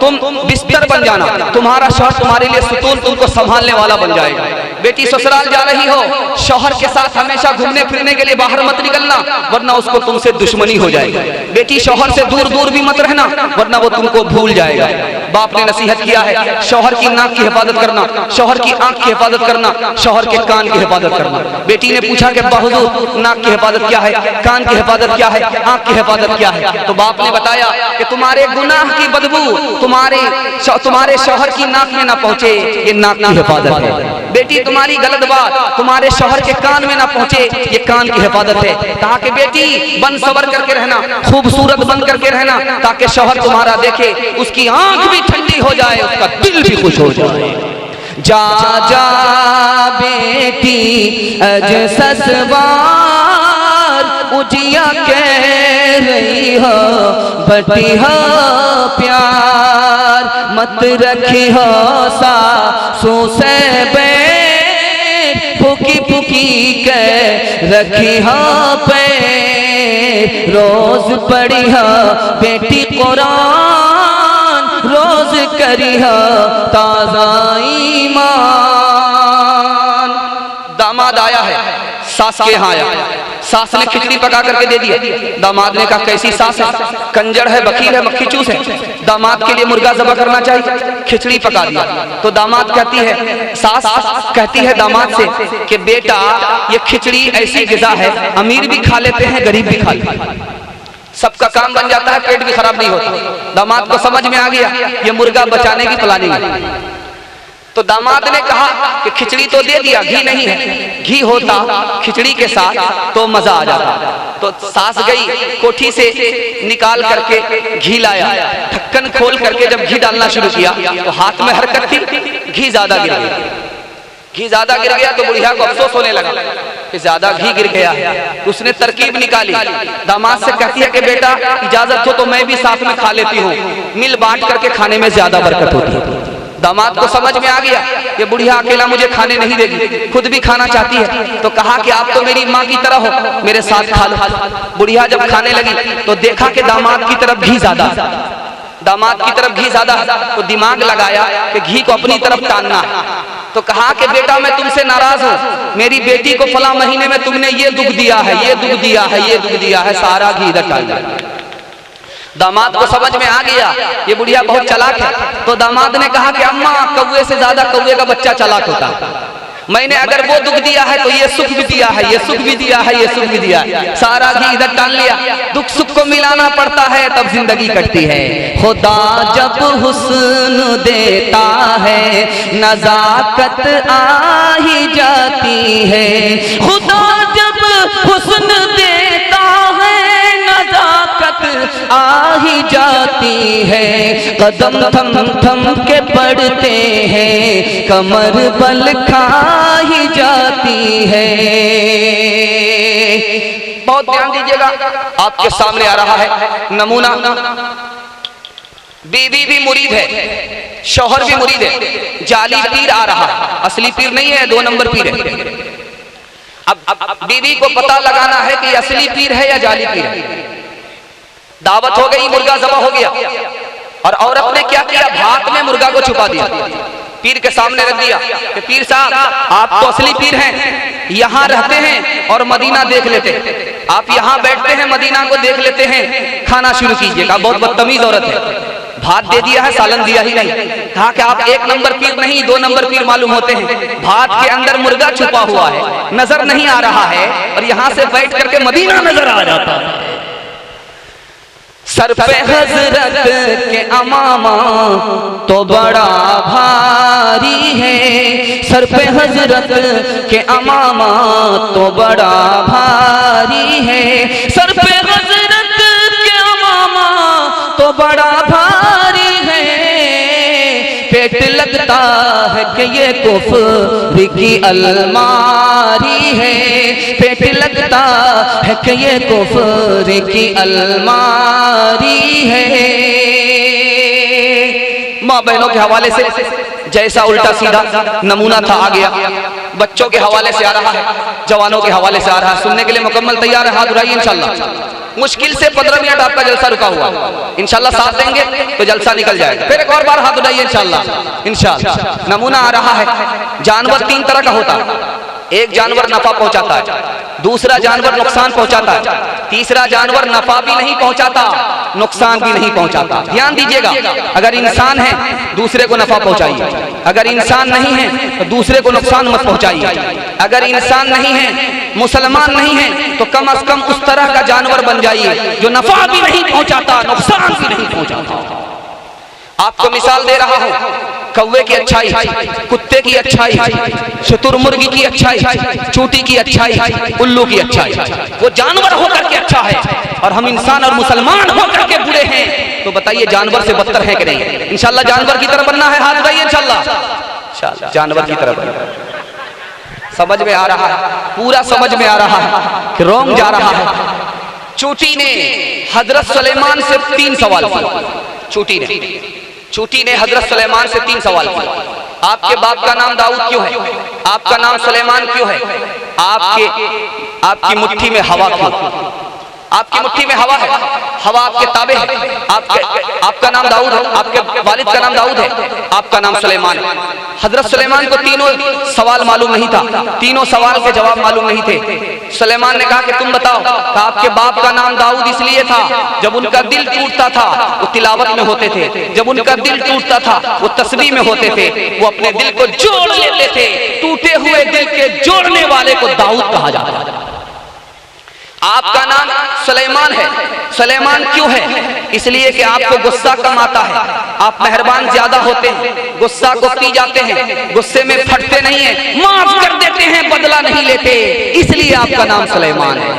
तुम बिस्तर बन जाना, तुम्हारा शौहर तुम्हारे लिए सुतून तुमको संभालने वाला बन जाएगा। बेटी ससुराल जा रही हो, शौहर के साथ हमेशा घूमने फिरने के लिए बाहर मत निकलना, वरना उसको तुमसे दुश्मनी हो जाएगी। बेटी शौहर से दूर दूर भी मत रहना, वरना वो तुमको भूल जाएगा। बाप ने नसीहत किया है, शौहर की नाक की हिफाजत करना, शौहर की आंख की हिफाजत करना, शौहर के कान की हिफाजत करना। बेटी ने पूछा कि हुजूर नाक की हिफाजत क्या है, कान की हिफाजत क्या है, आंख की हिफाजत क्या है? तो बाप ने बताया कि तुम्हारे गुनाह की बदबू तुम्हारे शौहर की नाक में ना पहुंचे, ये नाक की हिफाजत है। बेटी तुम्हारी गलत बात तुम्हारे शौहर के कान में ना पहुंचे, ये कान की हिफाजत है। कहा कि बेटी बन सबर करके रहना, खूबसूरत बन करके रहना, ताकि शौहर तुम्हारा देखे, उसकी आंख भी ठंडी हो जाए, उसका दिल भी खुश हो जाए। जा जा बेटी अज ससवार उजिया कह रही हो, बटी हो प्यार मत रखी हो सासू से बैर, फुकी फुकी कह रखी हो पे, रोज पढ़ी हो बेटी कुरान, रोज करी हो ताज़ा ईमान। दामाद आया है, सास के यहाँ आया, सास ने खिचड़ी पका करके दे दिया। दामाद ने कहा कैसी सास है, कंजड़ है, बकील है, मक्खी चूस है, दामाद के लिए मुर्गा ज़बह करना चाहिए, खिचड़ी पका दिया। तो दामाद कहती है, सास कहती है दामाद से कि बेटा ये खिचड़ी ऐसी ग़िज़ा है, अमीर भी खा लेते हैं, गरीब भी खा लेते हैं। सबका काम बन जाता है, पेट भी खराब नहीं होता। दामाद को समझ में आ गया ये मुर्गा बचाने की प्लानिंग है। तो दामाद ने कहा कि खिचड़ी तो दे दिया, घी नहीं है, घी होता खिचड़ी के साथ तो मजा आ जाता। तो सास गई कोठी से निकाल करके घी लाया, ढक्कन खोल करके जब घी डालना शुरू किया तो हाथ में हरकत थी, घी ज्यादा गिर गया। घी ज्यादा गिर गया तो बुढ़िया को अफसोस होने लगा कि ज्यादा घी गिर गया है। उसने तरकीब निकाली, दामाद से कहती है कि बेटा इजाजत हो तो मैं भी साथ में खा लेती हूँ, मिल बांट करके खाने में ज्यादा बरकत होती है। दामाद को समझ में आ गया ये बुढ़िया अकेला मुझे खाने नहीं देगी, खुद भी खाना चाहती है। तो कहा कि आप तो मेरी माँ की तरह हो, मेरे साथ खा लो। बुढ़िया जब खाने लगी तो देखा कि दामाद की तरफ घी ज्यादा, दामाद की तरफ घी ज्यादा, तो दिमाग लगाया कि घी को अपनी तरफ टानना है। तो कहा कि बेटा मैं तुमसे नाराज हूँ, मेरी बेटी को फला महीने में तुमने ये दुख दिया है, ये दुख दिया है, ये दुख दिया है, सारा घी इधर डाल दिया। दामाद को समझ में आ गया ये बुढ़िया बहुत चालाक है। तो दामाद ने कहा कि अम्मा कौवे से ज्यादा कौवे का बच्चा चालाक होता है, मैंने अगर वो दुख दिया है तो ये सुख भी दिया है, ये सुख भी दिया है, ये सुख भी दिया है, सारा घी इधर डाल लिया। दुख सुख को मिलाना पड़ता है तब जिंदगी कटती है। खुदा जब हुस्न देता है नजाकत आ ही जाती है, खुदा जब हुस्न देता है नजाकत आ ही जाती है। कदम थम थम के पड़ते हैं, कमर बल खा ही जाती है। बहुत ध्यान दीजिएगा, आपके सामने आ रहा है नमूना। बीवी भी मुरीद है, शौहर भी मुरीद है, जाली पीर आ रहा है, असली पीर नहीं है, 2 नंबर पीर है। अब बीवी को पता लगाना है कि असली पीर है या जाली पीर है। दावत हो गई, मुर्गा ज़बह हो गया, और औरत ने क्या किया, भात में मुर्गा को छुपा दिया, पीर के सामने रख दिया कि पीर साहब आप तो असली पीर हैं, यहाँ रहते हैं और मदीना देख लेते हैं, आप यहाँ बैठते हैं मदीना को देख लेते हैं, खाना शुरू कीजिएगा। बहुत बदतमीज औरत है, भात दे दिया है, सालन दिया ही नहीं। कहा कि आप 1 नंबर पीर नहीं 2 नंबर पीर मालूम होते हैं, भात के अंदर मुर्गा छुपा हुआ है, नजर नहीं आ रहा है, और यहाँ से बैठ करके मदीना नजर आ जाता है। सर पे हजरत के अमामा तो बड़ा भारी है, सर पे हजरत के अमामा तो बड़ा भारी है, सर पे हजरत के अमामा तो बड़ा भारी है। पेट लगता है कि ये कुफ्र की अलमारी है, पेट लगता है कि ये कुफ्र की अलमारी है। माँ बहनों के हवाले से जैसा उल्टा सीधा नमूना था आ गया, बच्चों के हवाले से आ रहा है, जवानों के हवाले से आ रहा है। सुनने के लिए मुकम्मल तैयार है, हाथ उठाइए इंशाल्लाह। मुश्किल से 15 मिनट आपका जलसा रुका हुआ, इंशाल्लाह साथ देंगे तो जलसा निकल जाएगा। फिर एक और बार हाथ उठाइए इंशाल्लाह। इंशाल्लाह नमूना आ रहा है। जानवर 3 तरह का होता है, एक जानवर नफा पहुंचाता है, दूसरा जानवर नुकसान पहुंचाता है, तीसरा जानवर नफा भी नहीं पहुंचाता, नुकसान भी नहीं पहुंचाता। ध्यान दीजिएगा, अगर इंसान है दूसरे को नफा पहुंचाइए, अगर इंसान नहीं है तो दूसरे को नुकसान मत पहुंचाइए। अगर इंसान नहीं है, मुसलमान नहीं है, तो कम से कम उस तरह का जानवर बन जाइए जो नफा भी नहीं पहुंचाता, नुकसान भी नहीं पहुंचाता। आपको मिसाल दे रहा हूं, कौवे की अच्छाई, कुत्ते की अच्छाई, शुतुरमुर्गी की अच्छाई, चूटी की अच्छाई, उल्लू की अच्छाई। वो जानवर होकर के अच्छा है और हम इंसान और मुसलमान होकर के बुरे हैं, तो बताइए जानवर से बदतर है कि नहीं? इंशाल्लाह जानवर की तरह बनना है, हाथ उठाइए इंशाल्लाह। जानवर की तरह बनना समझ में आ रहा है, पूरा समझ में आ रहा है कि रोंग जा रहा है। चूटी ने हजरत सुलेमान से 3 सवाल किए। चूटी ने हजरत सुलेमान से 3 सवाल किए। आपके बाप का नाम दाऊद क्यों है? आपका नाम सुलेमान क्यों है? आपकी मुट्ठी में हवा क्यों? आपकी मुट्ठी में हवा है, हवा आपके ताबे है। आपका नाम दाऊद है, आपके वालिद का नाम दाऊद है, आपका नाम सुलेमान है। हजरत सुलेमान को 3 सवाल मालूम नहीं था, 3 सवाल के जवाब मालूम नहीं थे। सुलेमान ने कहा कि तुम बताओ। कहा आपके बाप का नाम दाऊद इसलिए था, जब उनका दिल टूटता था वो तिलावत में होते थे, जब उनका दिल टूटता था वो तस्बीह में होते थे, वो अपने दिल को जोड़ लेते थे। टूटे हुए दिल के जोड़ने वाले को दाऊद कहा जाता है। आपका नाम सुलेमान है। सुलेमान क्यों है? इसलिए कि आपको गुस्सा कम आता है, आप मेहरबान ज्यादा होते हैं, गुस्सा को पी जाते हैं, गुस्से में फटते नहीं हैं, माफ कर देते हैं, बदला नहीं लेते, इसलिए आपका नाम सुलेमान है।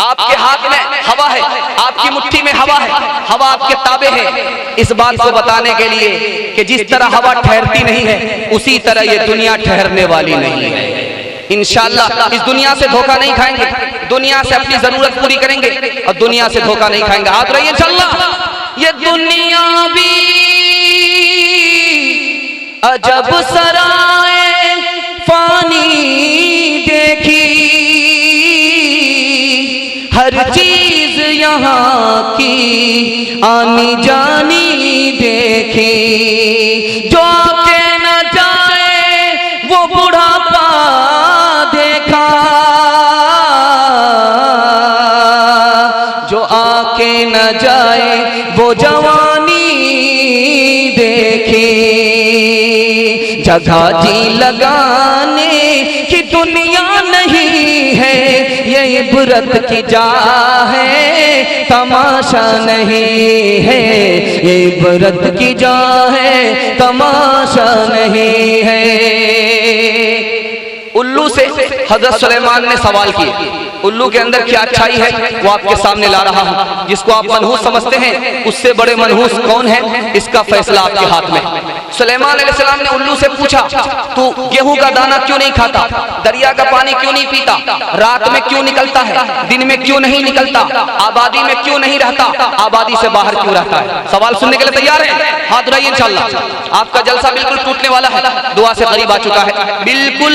आपके हाथ में हवा है, आपकी मुट्ठी में हवा है, हवा आपके ताबे है। इस बात को बताने के लिए कि जिस तरह हवा ठहरती नहीं है, उसी तरह ये दुनिया ठहरने वाली नहीं है। इंशाअल्लाह इस दुनिया से धोखा नहीं खाएंगे, दुनिया से अपनी जरूरत पूरी करेंगे और दुनिया से धोखा नहीं खाएंगे। हाथ रहिए इंशाअल्लाह। ये दुनिया भी अजब सराए फानी देखी, हर चीज यहाँ की आनी जानी देखी, जो आके न जाए वो बुढ़ापा देखा, जो आके न जाए वो जवानी देखी, जगह जी लगाने की दुनिया नहीं है, ये इबरत की जा है, तमाशा नहीं है, ये इबरत की जा है, तमाशा नहीं है। उल्लू से हजरत सुलेमान ने सवाल किए, उल्लू के अंदर क्या अच्छाई है वो आपके सामने ला रहा हूं। जिसको आप मनहूस समझते हैं, उससे बड़े मनहूस कौन है, इसका फैसला आपके हाथ में। सुलेमान अलैहिस्सलाम ने उल्लू से पूछा, तू गेहूं का दाना क्यों नहीं खाता, दरिया का पानी क्यों नहीं पीता, रात में क्यों निकलता है, दिन में क्यों नहीं निकलता, आबादी में क्यों नहीं रहता, आबादी से बाहर क्यों रहता है? सवाल सुनने के लिए तैयार है? हाथ उठाइए इंशाअल्लाह। आपका जलसा बिल्कुल टूटने वाला है, दुआ से करीब आ चुका है, बिल्कुल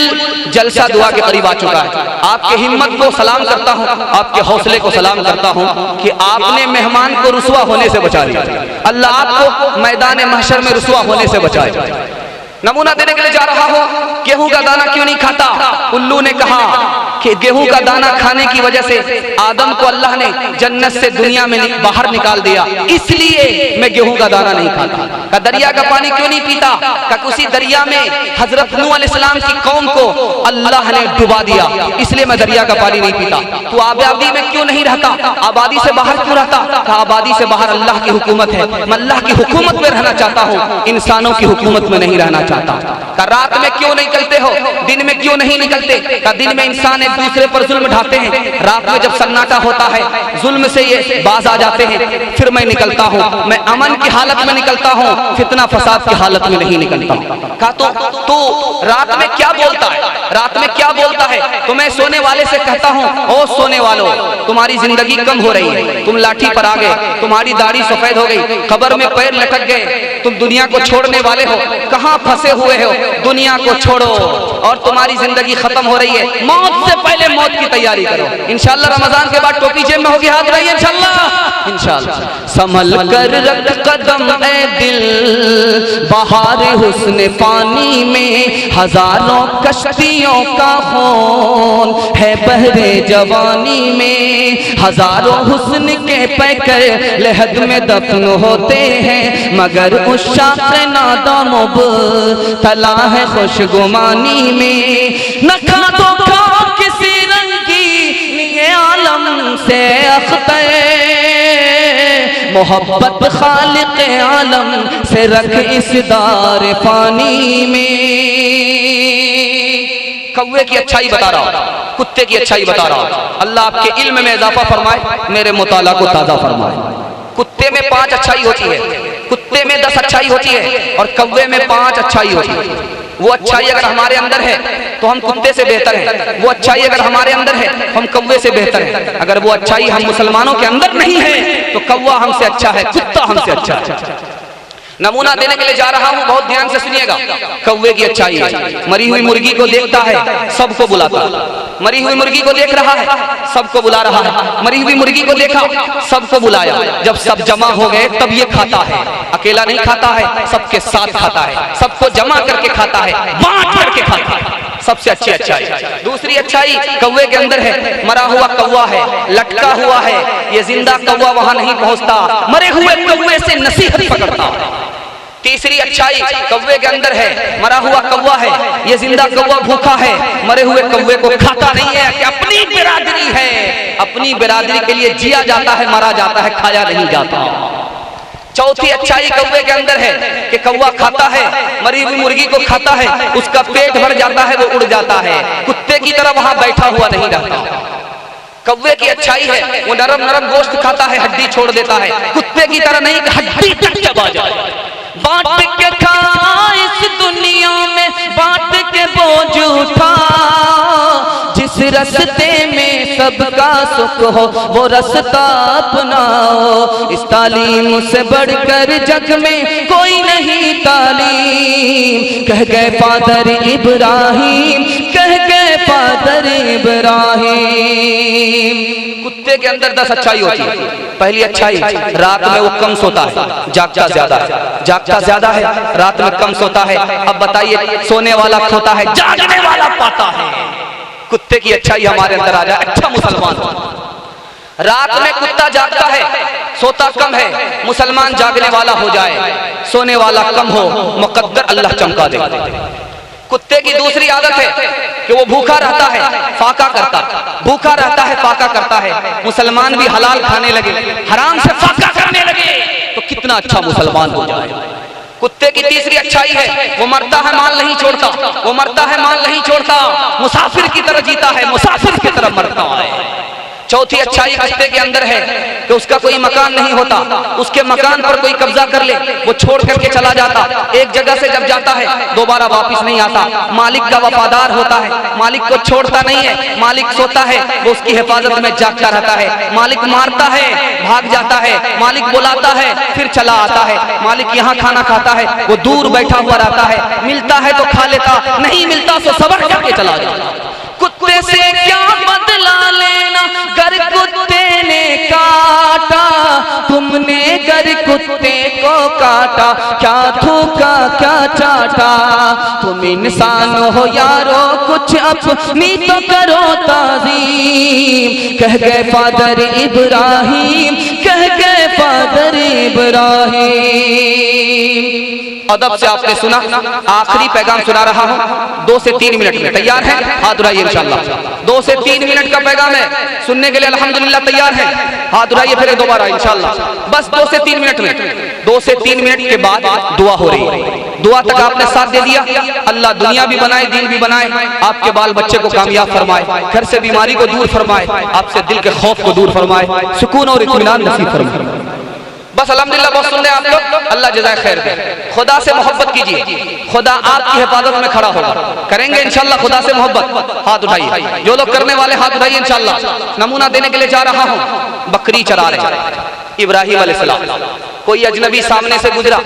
जलसा दुआ के करीब आ चुका है। आपके हिम्मत को सलाम करता हूँ, आपके हौसले को सलाम करता हूँ कि आपने मेहमान को रुसवा होने से बचा लिया। अल्लाह आपको मैदान महशर में रुसवा होने से बचाए। नमूना देने के लिए जा रहा हूँ, गेहूं का दाना क्यों नहीं खाता? उल्लू ने कहा कि गेहूं का दाना खाने की वजह से आदम को अल्लाह ने जन्नत से दुनिया में बाहर निकाल दिया, इसलिए मैं गेहूं का दाना नहीं खाता। का दरिया का पानी क्यों नहीं पीता? का उसी दरिया में हजरत नूह अलैहिस्सलाम की कौम को अल्लाह ने डुबा दिया, इसलिए मैं दरिया का पानी नहीं पीता। तो आबादी में क्यों नहीं रहता, आबादी से बाहर क्यों रहता? का आबादी से बाहर अल्लाह की हुकूमत है, मैं अल्लाह की हुकूमत में रहना चाहता हूँ, इंसानों की हुकूमत में नहीं रहना चाहता। का रात में क्यों निकलते हो, दिन में क्यों नहीं निकलते? का दिन में इंसान एक दूसरे पर जुल्म ढाते हैं, रात में जब सन्नाटा होता है जुल्म से ये बाज आ जाते हैं, फिर मैं निकलता हूँ, मैं अमन की हालत में निकलता हूँ, फितना फसाद की हालत में नहीं निकलता। का तो रात में क्या बोलता है, रात में क्या बोलता है? तो मैं सोने वाले से कहता हूँ, ओ सोने वालों, तुम्हारी जिंदगी कम हो रही है, तुम लाठी पर आ गए, तुम्हारी दाढ़ी सफेद हो गई, कब्र में पैर लटक गए, तुम दुनिया को छोड़ने वाले हो, कहाँ फंसे हुए हो, दुनिया को छोड़ो और तुम्हारी जिंदगी खत्म हो रही है, मौत से पहले मौत की तैयारी करो। इंशाअल्लाह रमजान के बाद टोपी जेब में होगी, हाथ रहिए इंशाअल्लाह। इंशाअल्लाह संभल कर रख कदम ए दिल, बहार हुस्न पानी में हजारों कश्तियों का खून है बहरे जवानी में, हजारों हुस्न के पैकर लहद में दफन होते हैं, मगर उस शाख नादाम तला है खुशगुमानी में, न खा दो किसी रंगी लिए आलम से अख्तर, मोहब्बत खालिक आलम से रख इस दार फानी में। कौवे की अच्छाई बता रहा हूं, कुत्ते की अच्छाई बता रहा हूं। अल्लाह आपके इल्म में इजाफा फरमाए, मेरे मुताला को ताज़ा फरमाए। कुत्ते में 5 अच्छाई होती है, कुत्ते में 10 अच्छाई होती है और कौवे में 5 अच्छाई होती है। वो अच्छाई अगर हमारे अंदर है तो हम कुत्ते से बेहतर हैं, वो अच्छाई अगर हमारे अंदर है हम कौवे से बेहतर हैं। अगर वो अच्छाई हम मुसलमानों के अंदर नहीं है तो कौवा हमसे अच्छा है, कुत्ता हमसे अच्छा है। नमूना देने के लिए जा रहा हूं, बहुत ध्यान से सुनिएगा। कौवे की अच्छाई है, मरी हुई मुर्गी को देखता है, सबको बुलाता है। मरी हुई मुर्गी को देख रहा है, सबको बुला रहा है। मरी हुई मुर्गी को देखा, सबको बुलाया। जब सब जमा हो गए तब ये खाता है, अकेला नहीं खाता है, सबके साथ खाता है, सबको जमा करके खाता है, बांट करके खाता है। सबसे अच्छी अच्छाई। दूसरी अच्छाई कौवे के अंदर है, मरा हुआ कौवा है, लटका हुआ है, ये जिंदा कौवा वहां नहीं पहुंचता, मरे हुए कौवे से नसीहत पकड़ता। तीसरी अच्छाई कौवे के अंदर है, मरा हुआ कौवा है, ये जिंदा कौवा भूखा है, मरे हुए कौवे को खाता नहीं है कि अपनी बिरादरी है, अपनी बिरादरी के लिए जिया जाता है, मरा जाता है, खाया नहीं जाता। चौथी अच्छाई कौवे के अंदर है कि कौवा खाता है, मरी हुई मुर्गी को खाता है, उसका पेट भर जाता है, वो उड़ जाता है, कुत्ते की तरह वहां बैठा हुआ नहीं रहता। कौवे की अच्छाई है वो नरम नरम गोश्त खाता है, हड्डी छोड़ देता है, कुत्ते की तरह नहीं, हड्डी तक चबा जाए। बांट के खा इस दुनिया में, बांट के बोझ उठा, जिस रस्ते में सबका सुख हो वो रास्ता अपनाओ। इस तालीम से बढ़कर जग में कोई नहीं तालीम, कह गए फादर इब्राहिम, कह गए फादर इब्राहिम। कुत्ते के अंदर 10 अच्छाई होती है। पहली अच्छाई, रात में वो कम सोता है, जागता ज्यादा है, जागता ज्यादा है, रात में कम सोता है। अब बताइए, सोने वाला खोता है, जागने वाला पाता है। कुत्ते की अच्छाई हमारे अंदर आ जाए, अच्छा मुसलमान। रात में कुत्ता जागता है, सोता कम है, मुसलमान जागने वाला हो जाए, सोने वाला कम हो, मुकद्दर अल्लाह चमका दे। कुत्ते की दूसरी आदत है कि वो भूखा रहता है, फाका करता, भूखा रहता है, फाका करता है। मुसलमान भी हलाल खाने लगे, हराम से फाका करने लगे, तो कितना अच्छा मुसलमान हो जाए। कुत्ते की तीसरी अच्छाई है वो मरता है माल नहीं छोड़ता, वो मरता है माल नहीं छोड़ता, मुसाफिर की तरह जीता है, मुसाफिर की तरह मरता है। चौथी अच्छाई कुत्ते के अंदर है कि उसका कोई मकान नहीं होता, उसके मकान पर कोई कब्जा कर ले वो छोड़ करके चला जाता, एक जगह से जब जाता है दोबारा वापस नहीं आता। मालिक का वफादार होता है, मालिक को छोड़ता नहीं है, मालिक सोता है वो उसकी हिफाजत में जागता रहता है, मालिक मारता है भाग जाता है, मालिक बुलाता है फिर चला आता है, मालिक यहाँ खाना खाता है वो दूर बैठा हुआ रहता है, मिलता है तो खा लेता, नहीं मिलता तो सबर करके चला जाता। कुत्ते से क्या बदला लेना, गर कुत्ते ने काटा, तुमने गर कुत्ते को काटा, क्या थूका क्या चाटा। तुम इंसान हो यारो कुछ अपनी तो करो ताज़ीम, कह गए फादर इब्राहिम, कह गए फादर इब्राहिम। अदब से आपने सुना, आखिरी पैगाम सुना रहा हूं, 2 से 3 मिनट में तैयार है, हाथ उठाइए इंशाल्लाह। 2 से 3 मिनट का पैगाम है, सुनने के लिए अल्हम्दुलिल्लाह तैयार है, हाथ उठाइए फिर दोबारा इंशाल्लाह। बस 2 से 3 मिनट में, 2 से 3 मिनट के बाद दुआ हो रही है। दुआ तक आपने साथ दे दिया, अल्लाह दुनिया भी बनाए, दीन भी बनाए, आपके बाल बच्चे को कामयाब फरमाए, घर से बीमारी को दूर फरमाए, आपसे दिल के खौफ को दूर फरमाए, सुकून और इत्मीनान नसीब फरमाए। बस अल्हम्दुलिल्लाह, बहुत सुन रहे आप लोग, अल्लाह जज़ाए खैर दे। खुदा से मोहब्बत कीजिए, खुदा आपकी हिफाजत में खड़ा होगा, करेंगे इंशाल्लाह खुदा से मोहब्बत। हाथ उठाइए, जो लोग करने वाले हाथ उठाइए इंशाल्लाह। नमूना देने के लिए जा रहा हूँ, बकरी चरा रहे इब्राहिम अलैहिस्सलाम, कोई अजनबी सामने से गुजरा,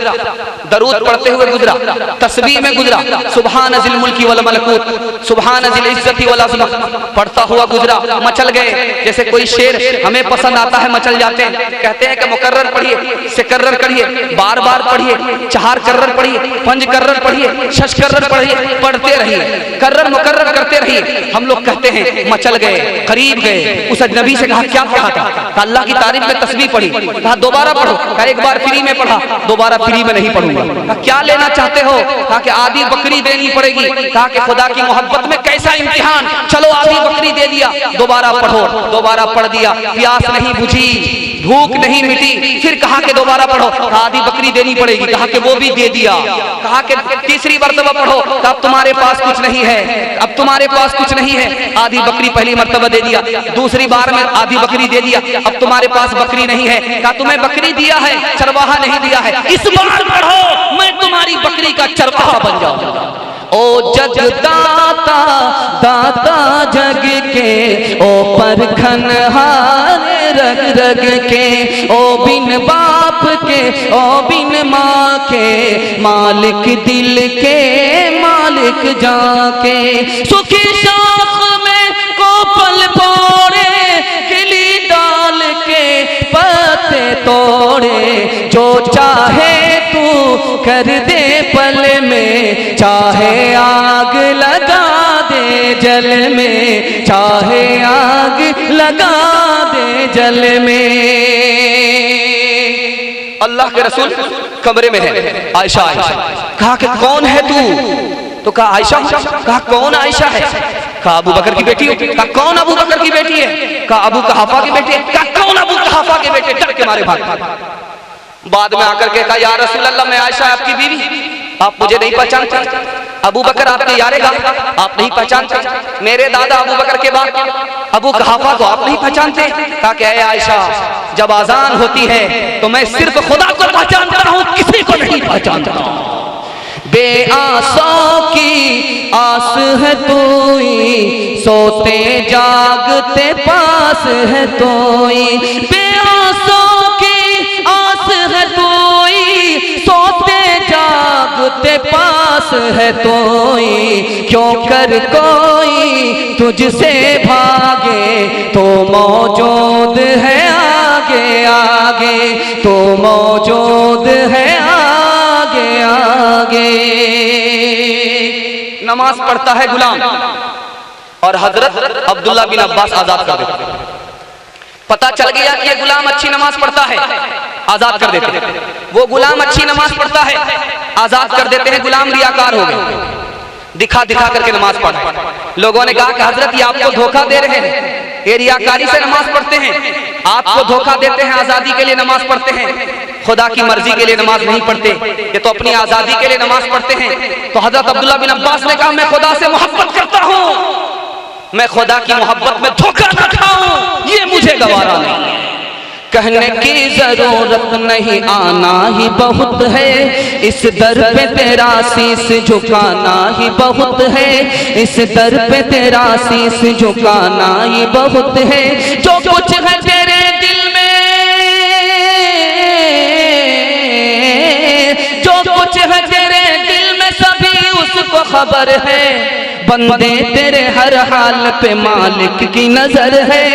दरूद पढ़ते हुए गुजरा, तस्बीह में गुजरा, सुभान जिल मुल्की वल मलकूत, सुभान जिल इज्जती वल अज़मत पढ़ता हुआ गुजरा, मचल गए। जैसे कोई शेर हमें पसंद आता है, मचल जाते हैं, कहते हैं कि मुकर्रर पढ़िए, सिकर्रर करिए, बार बार पढ़िए, 4 कर्रर पढ़िए, 5 कर्रर पढ़िए, 6 कर्रर पढ़िए, पढ़ते रहिए, कर्रर मुकर्रर करते रहिए। हम लोग कहते हैं मचल गए, करीब गए। उस अजनबी से कहा क्या पढ़ा था, अल्लाह की तारीफ में तस्बीह पढ़ी, कहा दोबारा पढ़ो, कहा एक बार फ्री में पढ़ा, दोबारा फ्री में नहीं पढ़ूंगा। कहा क्या लेना चाहते हो, कहा कि आधी बकरी देनी पड़ेगी। कहा कि खुदा की मोहब्बत में कैसा इम्तिहान, चलो आधी बकरी दे दिया, दोबारा पढ़ो, दोबारा पढ़ दिया, प्यास नहीं बुझी, भूख नहीं मिटी, फिर कहा कि दोबारा पढ़ो, आधी बकरी देनी पड़ेगी, कहा कि वो भी दे दिया। कहा कि तीसरी मर्तबा पढ़ो, अब तुम्हारे पास कुछ नहीं है, अब तुम्हारे पास कुछ नहीं है, आधी बकरी पहली मर्तबा दे दिया, दूसरी बार में आधी बकरी दे दिया, अब तुम्हारे पास बकरी नहीं है। कहा तुम्हें बकरी दिया है, चरवाहा नहीं दिया है, इस बार पढ़ो, मैं तुम्हारी बकरी का चरवाहा बन जाऊंगा। ओ जग दाता, दाता जग के, ओ परखनहार रग रग के, ओ बिन बाप के, ओ बिन माँ के, मालिक दिल के, मालिक जाके, सुखी शाख में कोपल पोड़े, खिली डाल के पत्ते तोड़े, जो चाहे तू कर दे पल में, चाहे आग लगा दे जल में, चाहे आग लगा दे जल में। अल्लाह के रसूल कमरे में है, आयशा आयशा, कहा कि कौन है तू, तो कहा आयशा, कहा कौन आयशा है, कहा अबू बकर की बेटी हो? कहा कौन अबू बकर की बेटी है? कहा अबू कहाफा की बेटी है। कहा कौन अबू कहाफा के बेटे? डर के मारे भाग। बाद में आकर के कहा या रसूल अल्लाह, मैं आयशा आपकी बीवी, आप मुझे नहीं पहचानते। अबू बकर आपके यारेगा, आप नहीं पहचानते। मेरे दादा अबू बकर के बाद अबू कहाफा को आप नहीं पहचानते। कहा कि आयशा, जब आजान होती है तो मैं सिर्फ खुदा को पहचानता हूँ, किसी को नहीं पहचानता। बेआसों की आस है तोई, सोते जागते पास है तोई। बेआसों की आस है तोई, सोते जागते पास है तोई। क्यों कर कोई तुझसे भागे, तो मौजूद है आगे आगे, तो मौजूद है आगे आगे। नमाज पढ़ता है गुलाम, और हजरत अब्दुल्ला बिन अब्बास आजाद कर देते। पता चल गया कि ये गुलाम अच्छी नमाज पढ़ता है, आजाद कर देते हैं। वो गुलाम अच्छी नमाज पढ़ता है, आजाद कर देते हैं। गुलाम रियाकार हो गए, दिखा दिखा करके नमाज पढ़ा। लोगों ने कहा कि हजरत ये आपको धोखा दे रहे हैं, ये रियाकारी से नमाज पढ़ते हैं, आपको धोखा देते हैं, आजादी के लिए नमाज पढ़ते हैं, खुदा की मर्जी के लिए नमाज नहीं पढ़ते, ये तो अपनी आजादी के लिए नमाज पढ़ते हैं। तो हजरत अब्दुल्ला बिन अब्बास ने कहा मैं खुदा से मोहब्बत करता हूँ, मैं खुदा की मोहब्बत में धोखा न खाऊं, ये मुझे गवारा नहीं। कहने की जरूरत नहीं, आना ही बहुत है, इस दर पे तेरा शीश झुकाना ही बहुत है, इस दर पे तेरा शीश झुकाना ही बहुत है। जो कुछ है तेरे दिल में, जो कुछ है तेरे दिल में सभी उसको खबर है। बंदे तेरे हर हाल पे मालिक की नजर है,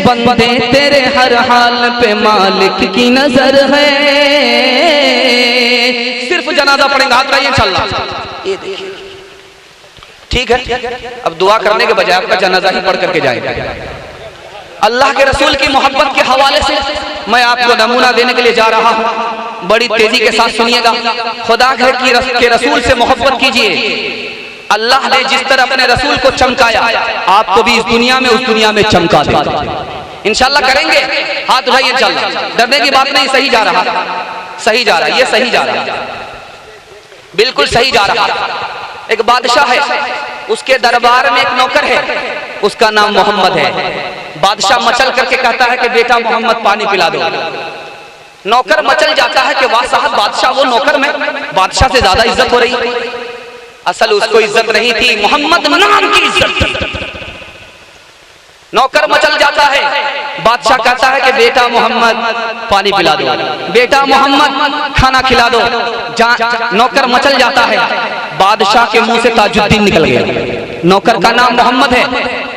बंदे तेरे हर हाल पे मालिक की नजर है। सिर्फ जनाजा पढ़ेंगे, हाथ उठाइए इंशाअल्लाह। ये देखिए ठीक है, अब दुआ करने के बजाय आपका जनाजा ही पढ़ करके जाएगा। अल्लाह के रसूल की मोहब्बत के हवाले से मैं आपको नमूना देने के लिए जा रहा हूं, बड़ी तेजी के साथ सुनिएगा। खुदा के रसूल से मोहब्बत कीजिए। अल्लाह ने जिस तरह अपने रसूल को चमकाया, आपको भी इस दुनिया में उस दुनिया में चमका देगा। इंशाल्लाह करेंगे, हाथ उठाइए इंशाल्लाह। डरने की बात नहीं, सही जा रहा, सही जा रहा, ये सही जा रहा, बिल्कुल सही जा रहा। एक बादशाह है, उसके दरबार में एक नौकर है, उसका नाम मोहम्मद है। बादशाह मचल करके कहता है कि बेटा मोहम्मद पानी पिला दो। नौकर मचल जाता है कि वाह साहब, बादशाह वो नौकर में बादशाह से ज्यादा इज्जत हो रही। असल उसको इज्जत नहीं थी, मोहम्मद नाम की इज्जत। नौकर मचल जाता है, बादशाह कहता है कि बेटा मोहम्मद पानी पिला दो, बेटा मोहम्मद खाना खिला दो। नौकर मचल जाता है, बादशाह के मुंह से ताजुद्दीन निकल गया। नौकर का नाम मोहम्मद है,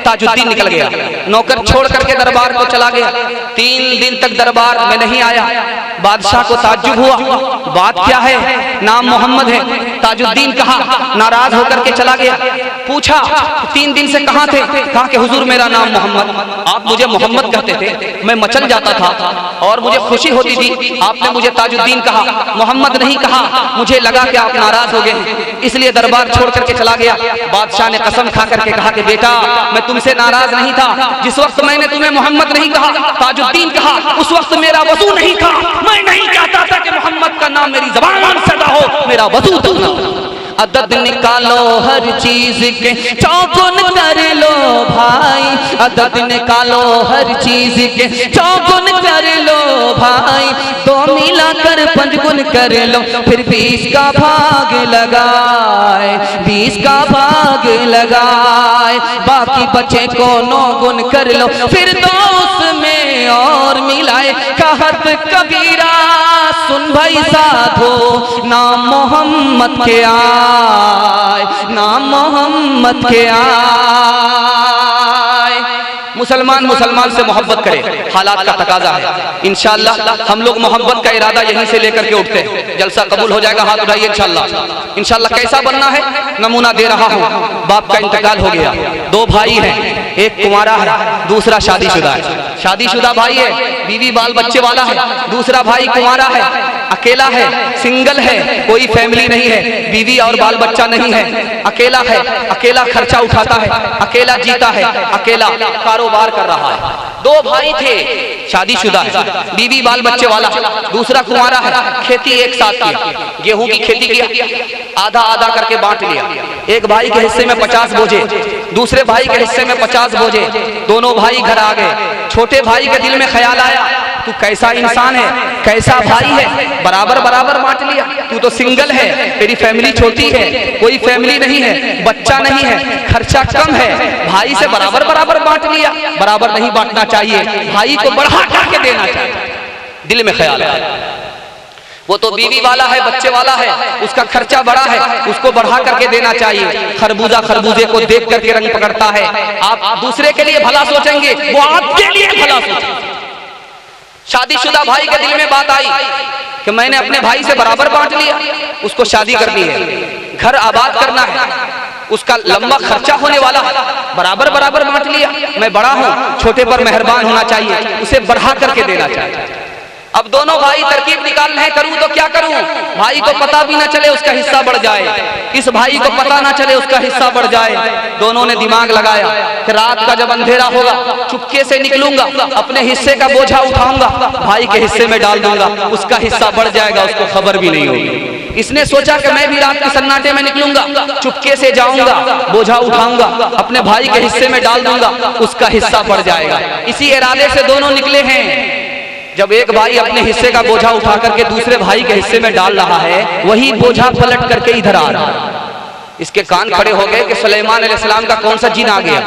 ताजुद्दीन निकल गया। नौकर छोड़ करके दरबार को चला गया। 3 दिन तक दरबार में नहीं आया। बादशाह को ताज्जुब हुआ, बात क्या है, नाम मोहम्मद है, ताजुद्दीन कहा। नाराज होकर के चला गया। पूछा 3 दिन से कहाँ थे? कहा कि हुजूर मेरा नाम मोहम्मद, आप मुझे मोहम्मद कहते थे, मैं मचल जाता था और मुझे खुशी होती थी, आपने मुझे ताजुद्दीन कहा, मोहम्मद नहीं कहा। मुझे लगा कि आप नाराज हो गए, इसलिए दरबार छोड़ करके चला गया। बादशाह ने कसम खा करके कहा कि बेटा मैं तुमसे नाराज नहीं था, जिस वक्त मैंने तुम्हें मोहम्मद नहीं कहा, ताजुद्दीन कहा, उस वक्त मेरा वजू नहीं था। मैं नहीं चाहता था कि मोहम्मद का नाम मेरी ज़बान से अदा हो, मेरा वजू था। अदद निकालो हर चीज के, चौगुन कर लो भाई, अदद निकालो हर चीज के, चौगुन कर लो भाई। 2 मिलाकर 5 गुण कर लो, फिर 20 का भाग लगाए, 20 का भाग लगाए। बाकी बचे को 9 गुण कर लो, फिर 2 में और मिलाए। कहत कबीरा सुन भाई साधो, नाम मोहम्मद के आए, नाम मोहम्मद के आए। मुसलमान मुसलमान से मोहब्बत करे, हालात का तकाजा है। इंशाअल्लाह हम लोग मोहब्बत का इरादा यहीं से लेकर के उठते हैं, जलसा कबूल हो जाएगा। हाथ उठाइए इंशाअल्लाह। इंशाअल्लाह कैसा बनना है नमूना दे रहा हूँ। बाप का इंतकाल हो गया, 2 भाई हैं, एक कुंवारा है, दूसरा शादीशुदा है। शादीशुदा भाई है, बीवी बाल बच्चे वाला है। दूसरा भाई कुंवारा है, अकेला है, सिंगल है, कोई फैमिली नहीं है, बीवी और बाल बच्चा नहीं है, अकेला है, अकेला खर्चा उठाता है, अकेला जीता है, अकेला कारोबार कर रहा है। दो भाई थे, शादीशुदा है, बीवी बाल बच्चे वाला, दूसरा कुंवारा है, खेती एक साथ की, गेहूं की खेती किया, आधा आधा करके बांट लिया। एक भाई के हिस्से में 50 बोझे, दूसरे भाई के हिस्से में 50 बोझे। दोनों भाई घर आ गए। छोटे भाई के दिल में ख्याल आया, तू कैसा इंसान है, कैसा भाई है, बराबर बराबर बांट लिया। तू तो सिंगल है, तेरी फैमिली छोटी है, कोई फैमिली नहीं है, बच्चा नहीं है, खर्चा कम है, भाई से बराबर बराबर बांट लिया। बराबर नहीं बांटना चाहिए, भाई को बढ़ा करके देना चाहिए। दिल में ख्याल आया, वो तो बीवी वाला है, बच्चे वाला है, उसका खर्चा बड़ा है, उसको बढ़ा करके देना चाहिए। खरबूजा खरबूजे को देख करके रंग पकड़ता है। आप दूसरे के लिए भला सोचेंगे, वो आपके लिए भला सोचेंगे। शादीशुदा भाई के दिल में बात आई कि मैंने अपने भाई से बराबर बांट लिया, उसको शादी करनी है, घर आबाद करना है, उसका लंबा खर्चा होने वाला है, बराबर बराबर बांट लिया। मैं बड़ा हूं, छोटे पर मेहरबान होना चाहिए, उसे बढ़ा करके देना चाहिए। अब दोनों भाई तरकीब निकाल रहे हैं, करूं तो क्या करूं, भाई को पता भी ना चले उसका हिस्सा बढ़ जाए, इस भाई को पता ना चले उसका हिस्सा बढ़ जाए। दोनों ने दिमाग लगाया कि रात का जब अंधेरा होगा चुपके से निकलूंगा, अपने हिस्से का बोझा उठाऊंगा, भाई के हिस्से में डाल दूंगा, उसका हिस्सा बढ़ जाएगा, उसको खबर भी नहीं होगी। इसने सोचा कि मैं भी रात के सन्नाटे में निकलूंगा, चुपके से जाऊंगा, बोझा उठाऊंगा, अपने भाई के हिस्से में डाल दूंगा, उसका हिस्सा बढ़ जाएगा। इसी इरादे से दोनों निकले हैं। जब एक भाई अपने हिस्से का बोझा उठा करके दूसरे भाई के हिस्से में डाल रहा है, वही बोझा पलट करके इधर आ रहा है। इसके कान खड़े हो गए कि सुलेमान अलैहिस्सलाम का कौन सा जिन आ गया,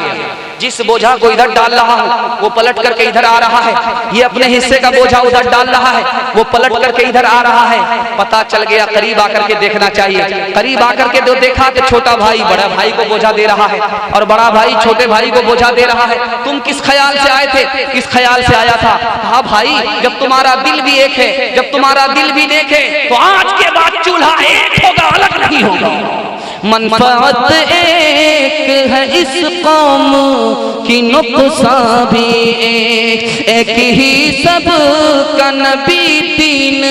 जिस बोझा को इधर डाल रहा हूं वो पलट करके इधर आ रहा है, ये अपने हिस्से का बोझा उधर डाल रहा है, वो पलट करके इधर आ रहा है। पता चल गया, करीब आकर के देखना चाहिए। करीब आकर के जो देखा कि छोटा भाई बड़ा भाई को बोझा दे रहा है और बड़ा भाई छोटे भाई को बोझा दे रहा है। तुम किस ख्याल से आए थे? किस ख्याल से आया था? कहा भाई जब तुम्हारा दिल भी एक है, जब तुम्हारा दिल भी देखे तो आज के बाद चूल्हा एक होगा, अलग नहीं होगा। मनफात एक है इस कौम की, नुकसान भी एक ही सब का नबी, दीन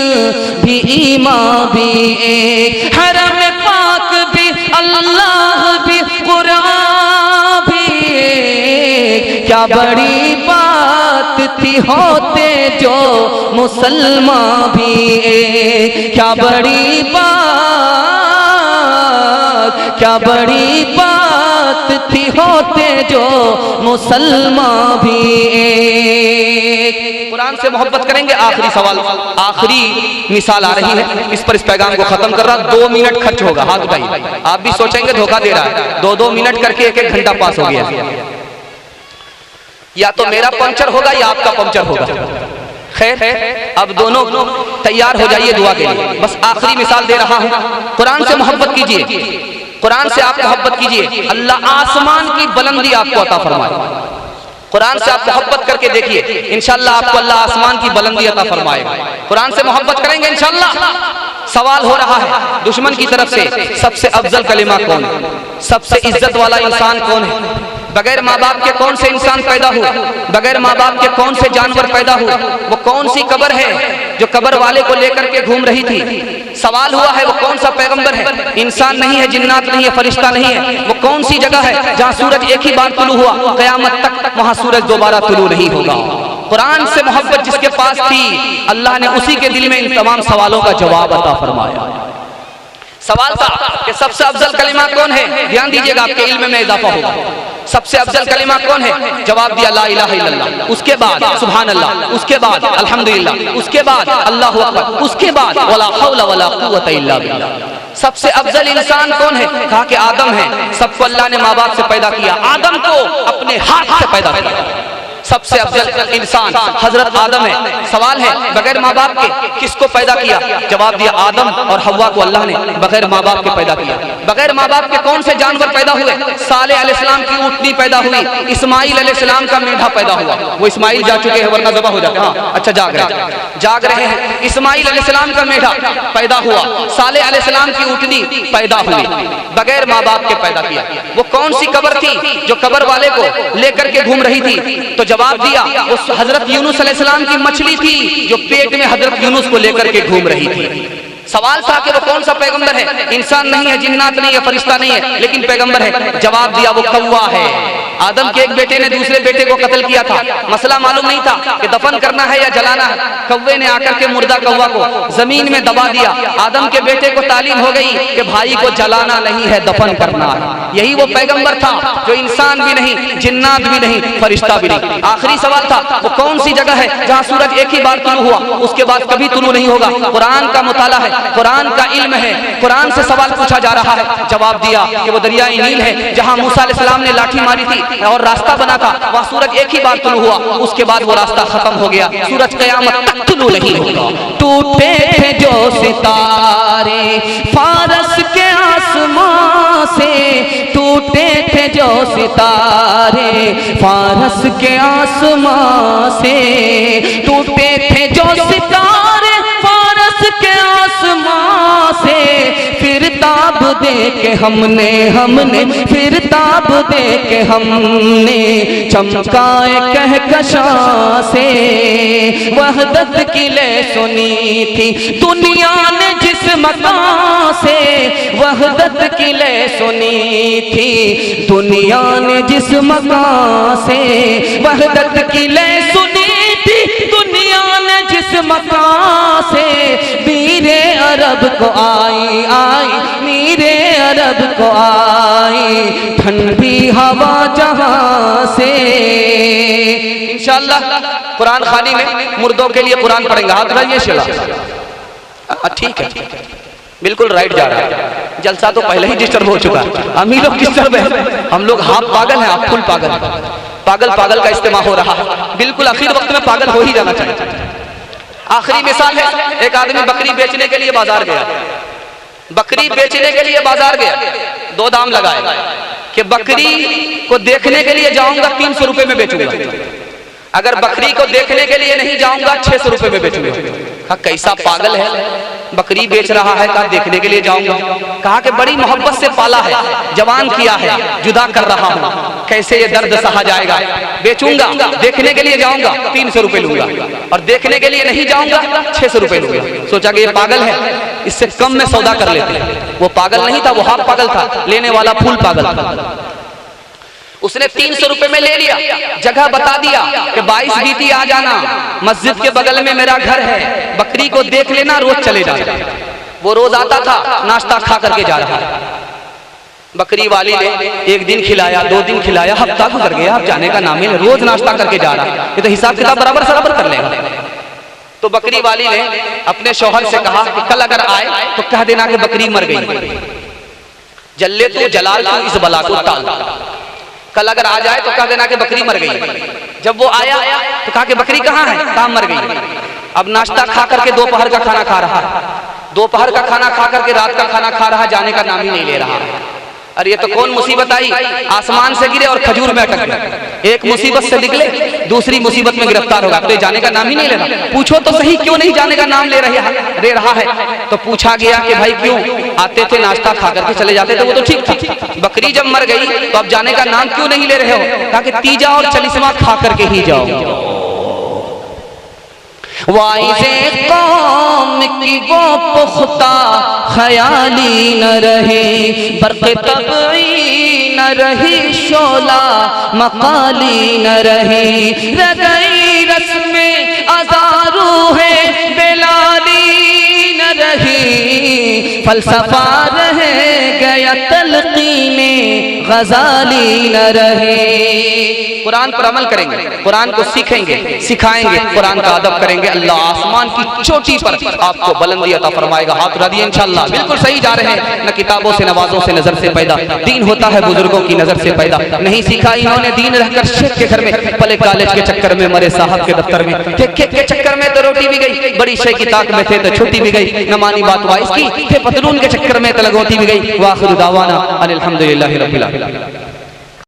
भी ईमान भी एक, हरम पाक भी अल्लाह भी कुरान भी एक। क्या बड़ी बात थी होते जो मुसलमान भी एक, क्या बड़ी बात, क्या बड़ी बात थी होते जो मुसलमान भी एक। कुरान से मोहब्बत करेंगे। आखिरी सवाल, आखिरी मिसाल आ रही है, इस पर इस पैगाम को खत्म कर रहा। 2 मिनट खर्च होगा, हाथ उठाइए। आप भी सोचेंगे धोखा दे रहा है, 2-2 मिनट करके 1-1 घंटा पास हो गया। या तो मेरा पंचर होगा या आपका पंचर होगा। खैर, अब दोनों तैयार हो जाइए दुआ के लिए। बस आखिरी मिसाल दे रहा हूं। कुरान से मोहब्बत कीजिए, कुरान से आप मोहब्बत कीजिए, अल्लाह आसमान की बुलंदी आपको अता फरमाए। कुरान से आप मोहब्बत करके देखिए, इंशाअल्लाह आपको अल्लाह आसमान की बुलंदी अता फरमाएगा। कुरान से मोहब्बत करेंगे इंशाअल्लाह। सवाल हो रहा है दुश्मन की तरफ से, सबसे अफजल कलिमा कौन है, सबसे इज्जत वाला इंसान कौन है, बगैर माँ बाप के कौन से इंसान पैदा हुआ, बगैर माँ बाप के कौन से जानवर पैदा हुआ, वो कौन सी कब्र है जो कब्र वाले को लेकर के घूम रही थी। सवाल हुआ है वो कौन सा पैगंबर है, इंसान नहीं है, जिन्नात नहीं है, फरिश्ता नहीं है। वो कौन सी जगह है जहाँ सूरज एक ही बार तुलू हुआ, क़यामत तक वहाँ सूरज दोबारा तुलू नहीं होगा। कुरान से मोहब्बत जिसके पास थी, अल्लाह ने उसी के दिल में इन तमाम सवालों का जवाब अता फरमाया। सवाल था कि सबसे अफजल कलिमा कौन है, ध्यान दीजिएगा आपके इल्म में इजाफा होगा। सबसे अफजल कलिमा कौन है? जवाब दिया ला इलाहा इल्लल्लाह, उसके बाद सुभान अल्लाह, उसके बाद अल्हम्दुलिल्लाह, उसके बाद अल्लाहु अकबर, उसके बाद वला हौला वला कुव्वता इल्ला बिल्लाह। सबसे अफजल इंसान कौन है? कहा कि आदम है। सबको अल्लाह ने माँ बाप से पैदा किया, आदम को अपने हाथ से पैदा किया। सबसे अफजल इंसान हजरत आदम है। सवाल है बगैर माँ बाप के किसको पैदा किया? जवाब दिया आदम और हव्वा को अल्लाह ने बगैर माँ बाप के पैदा किया। बगैर माँ बाप के कौन से जानवर पैदा हुए? सालेह अलैहिस्सलाम की ऊँटनी पैदा हुई, इस्माइल अलैहिस्सलाम का मेढा पैदा हुआ। वो इस्माइल जा चुके हैं वरना ज़बह हो जाते। हाँ अच्छा जाग रहे हैं। इस्माइल अलैहिस्सलाम का मेढा पैदा हुआ, सालेह अलैहिस्सलाम की ऊँटनी पैदा हुई, बगैर माँ बाप के पैदा किया। वो कौन सी कब्र थी जो कब्र वाले को लेकर के घूम रही थी? तो जवाब दिया वो हजरत यूनुस अलैहिस्सलाम की मछली थी जो पेट में हजरत यूनुस को लेकर के घूम रही थी। सवाल था कि वो कौन सा पैगंबर है? इंसान नहीं है, जिन्नात नहीं है, फरिश्ता नहीं है, लेकिन पैगंबर है। जवाब दिया वो कौवा है। आदम के एक बेटे ने दूसरे बेटे को कत्ल किया था, मसला मालूम नहीं था कि दफन करना है या जलाना है। कौवे ने आकर के मुर्दा कौवा को जमीन में दबा दिया। आदम के बेटे को तालीम हो गई कि भाई को जलाना नहीं है, दफन करना है। यही वो पैगंबर था जो इंसान भी नहीं, जिन्नात भी नहीं, फरिश्ता भी नहीं। आखिरी सवाल था वो कौन सी जगह है जहाँ सूरज एक ही बार तुलू हुआ, उसके बाद कभी तुलू नहीं होगा? कुरान का मुताला है, कुरान का इल्म है, कुरान से सवाल पूछा जा रहा है। जवाब दिया कि वो दरियाए नील है जहां मूसा अलैहिस्सलाम ने लाठी मारी थी और रास्ता बना था, वहां सूरज एक ही बार तुलू हुआ, उसके बाद वो रास्ता खत्म हो गया। सूरज क़यामत तक तुलू नहीं होगा। टूटे थे जो सितारे फारस के आसमां से, टूटे थे जो सितारे फारस के आसमां से, टूटे थे जो सितारे फारस के आसमां से, फिर ताब दे के हमने फिर ताब दे के हमने चमकाए कहकशां से। वहदत की ले सुनी थी दुनिया ने जिस मकान से, वहदत की ले सुनी थी दुनिया ने जिस मकान से, वहदत की ले सुनी थी दुनिया ने जिस मकान से। मीरे अरब को आई मीरे अरब को आई ठंडी हवा जहां से। इंशाअल्लाह कुरान खानी में मुर्दों के लिए कुरान पढ़ेंगे। हाथ रहिए शेला। ठीक है बिल्कुल राइट जा रहा है। जलसा तो पहले ही डिस्टर्ब हो चुका है, हम ही लोग डिस्टर्ब है। हम लोग हाफ पागल हैं, आप फुल पागल हैं। पागल का इस्तेमाल हो रहा है। बिल्कुल आखिर वक्त में पागल हो ही जाना चाहिए। आखिरी मिसाल है, एक आदमी बकरी बेचने के लिए बाजार गया। बकरी बेचने के लिए बाजार गया, दो दाम लगाए कि बकरी को देखने के लिए जाऊंगा 300 रुपए में बेचूंगा, अगर बकरी को देखने के लिए नहीं जाऊंगा 600 रुपए में बेचूंगा। कहा कैसा पागल है, बकरी बेच रहा है, कहा देखने के लिए जाऊंगा। कहा कि बड़ी मोहब्बत से पाला है, जवान किया है, जुदा कर रहा हूं, कैसे ये दर्द सहा जाएगा। बेचूंगा, देखने के लिए जाऊंगा 300 रुपए लूंगा, और देखने के लिए नहीं जाऊंगा 600 रुपए लूंगा। सोचा कि ये पागल है, इससे कम में सौदा कर लेते हैं। वो पागल नहीं था, वो हाफ पागल था, लेने वाला फुल पागल था। उसने 300 रुपए में ले लिया, जगह बता दिया कि 22 बीती आ जाना, मस्जिद के बगल में मेरा घर है, बकरी को देख लेना, रोज चले जाना। वो रोज आता था, नाश्ता खा करके जा रहा है। बकरी वाली ने एक दिन खिलाया, 2 दिन खिलाया, हफ्ता गुजर गया, अब जाने का नाम ही नहीं, रोज नाश्ता करके जा रहा है, ये तो हिसाब किताब बराबर कर लेगा। तो बकरी वाली ने अपने शौहर से कहा कि कल अगर आए तो कह देना कि बकरी मर गई, जल्ले तो जलाल तो इस बला को टाल। कल अगर आ जाए तो कह देना कि बकरी मर गई। जब वो आया तो कहा कि बकरी कहाँ है, कहाँ मर गई। अब नाश्ता खा करके दोपहर का खाना खा रहा है, दोपहर का खाना खा करके रात का खाना खा रहा, जाने का नाम ही नहीं ले रहा। अरे ये तो कौन मुसीबत आई, आसमान से गिरे और खजूर में अटक गए। एक मुसीबत से निकले, दूसरी मुसीबत में गिरफ्तार होगा, तो जाने का नाम ही नहीं ले रहा। पूछो तो सही क्यों नहीं जाने का नाम ले रहा है। तो पूछा गया कि भाई क्यों, आते थे नाश्ता खा करके चले जाते थे, वो तो ठीक था, बकरी जब मर गई तो अब जाने का नाम क्यों नहीं ले रहे हो। कहा कि तीजा और चलिस्मा खा करके ही जाओ। वाइज़े कौम की वो पुख्ता ख्याली न रहे, बर्क़ तबई न रही, शोला मकाली न रहे, रगई रस्में अज़ारू है, बेलाली न रही, फलसफा रह गया तलक़ीने गजाली न रहे। कुरान पर अमल करेंगे, कुरान को सीखेंगे, सिखाएंगे, कुरान का अदब करेंगे, अल्लाह आसमान की चोटी पर आपको बुलंदी अता फरमाएगा। हाथ उठा दिए इंशाअल्लाह। बिल्कुल सही जा रहे हैं। न किताबों से, नवाजों से, नजर से पैदा दीन होता है, बुजुर्गों की नजर से पैदा नहीं सीखा इन्होंने दीन रहकर शेख के घर में, पले कॉलेज के चक्कर में, मरे साहब के दफ्तर में, ठेके के चक्कर में तो रोटी भी गई, बड़ी शेख की ताक में थे तो छुट्टी भी गई, न मानी बात वाइस की, थे पतलून के चक्कर में तो लगोती भी गई। वाखिर दावाना अनिल हम्दुलिल्लाहि रब्बिल आलमीन।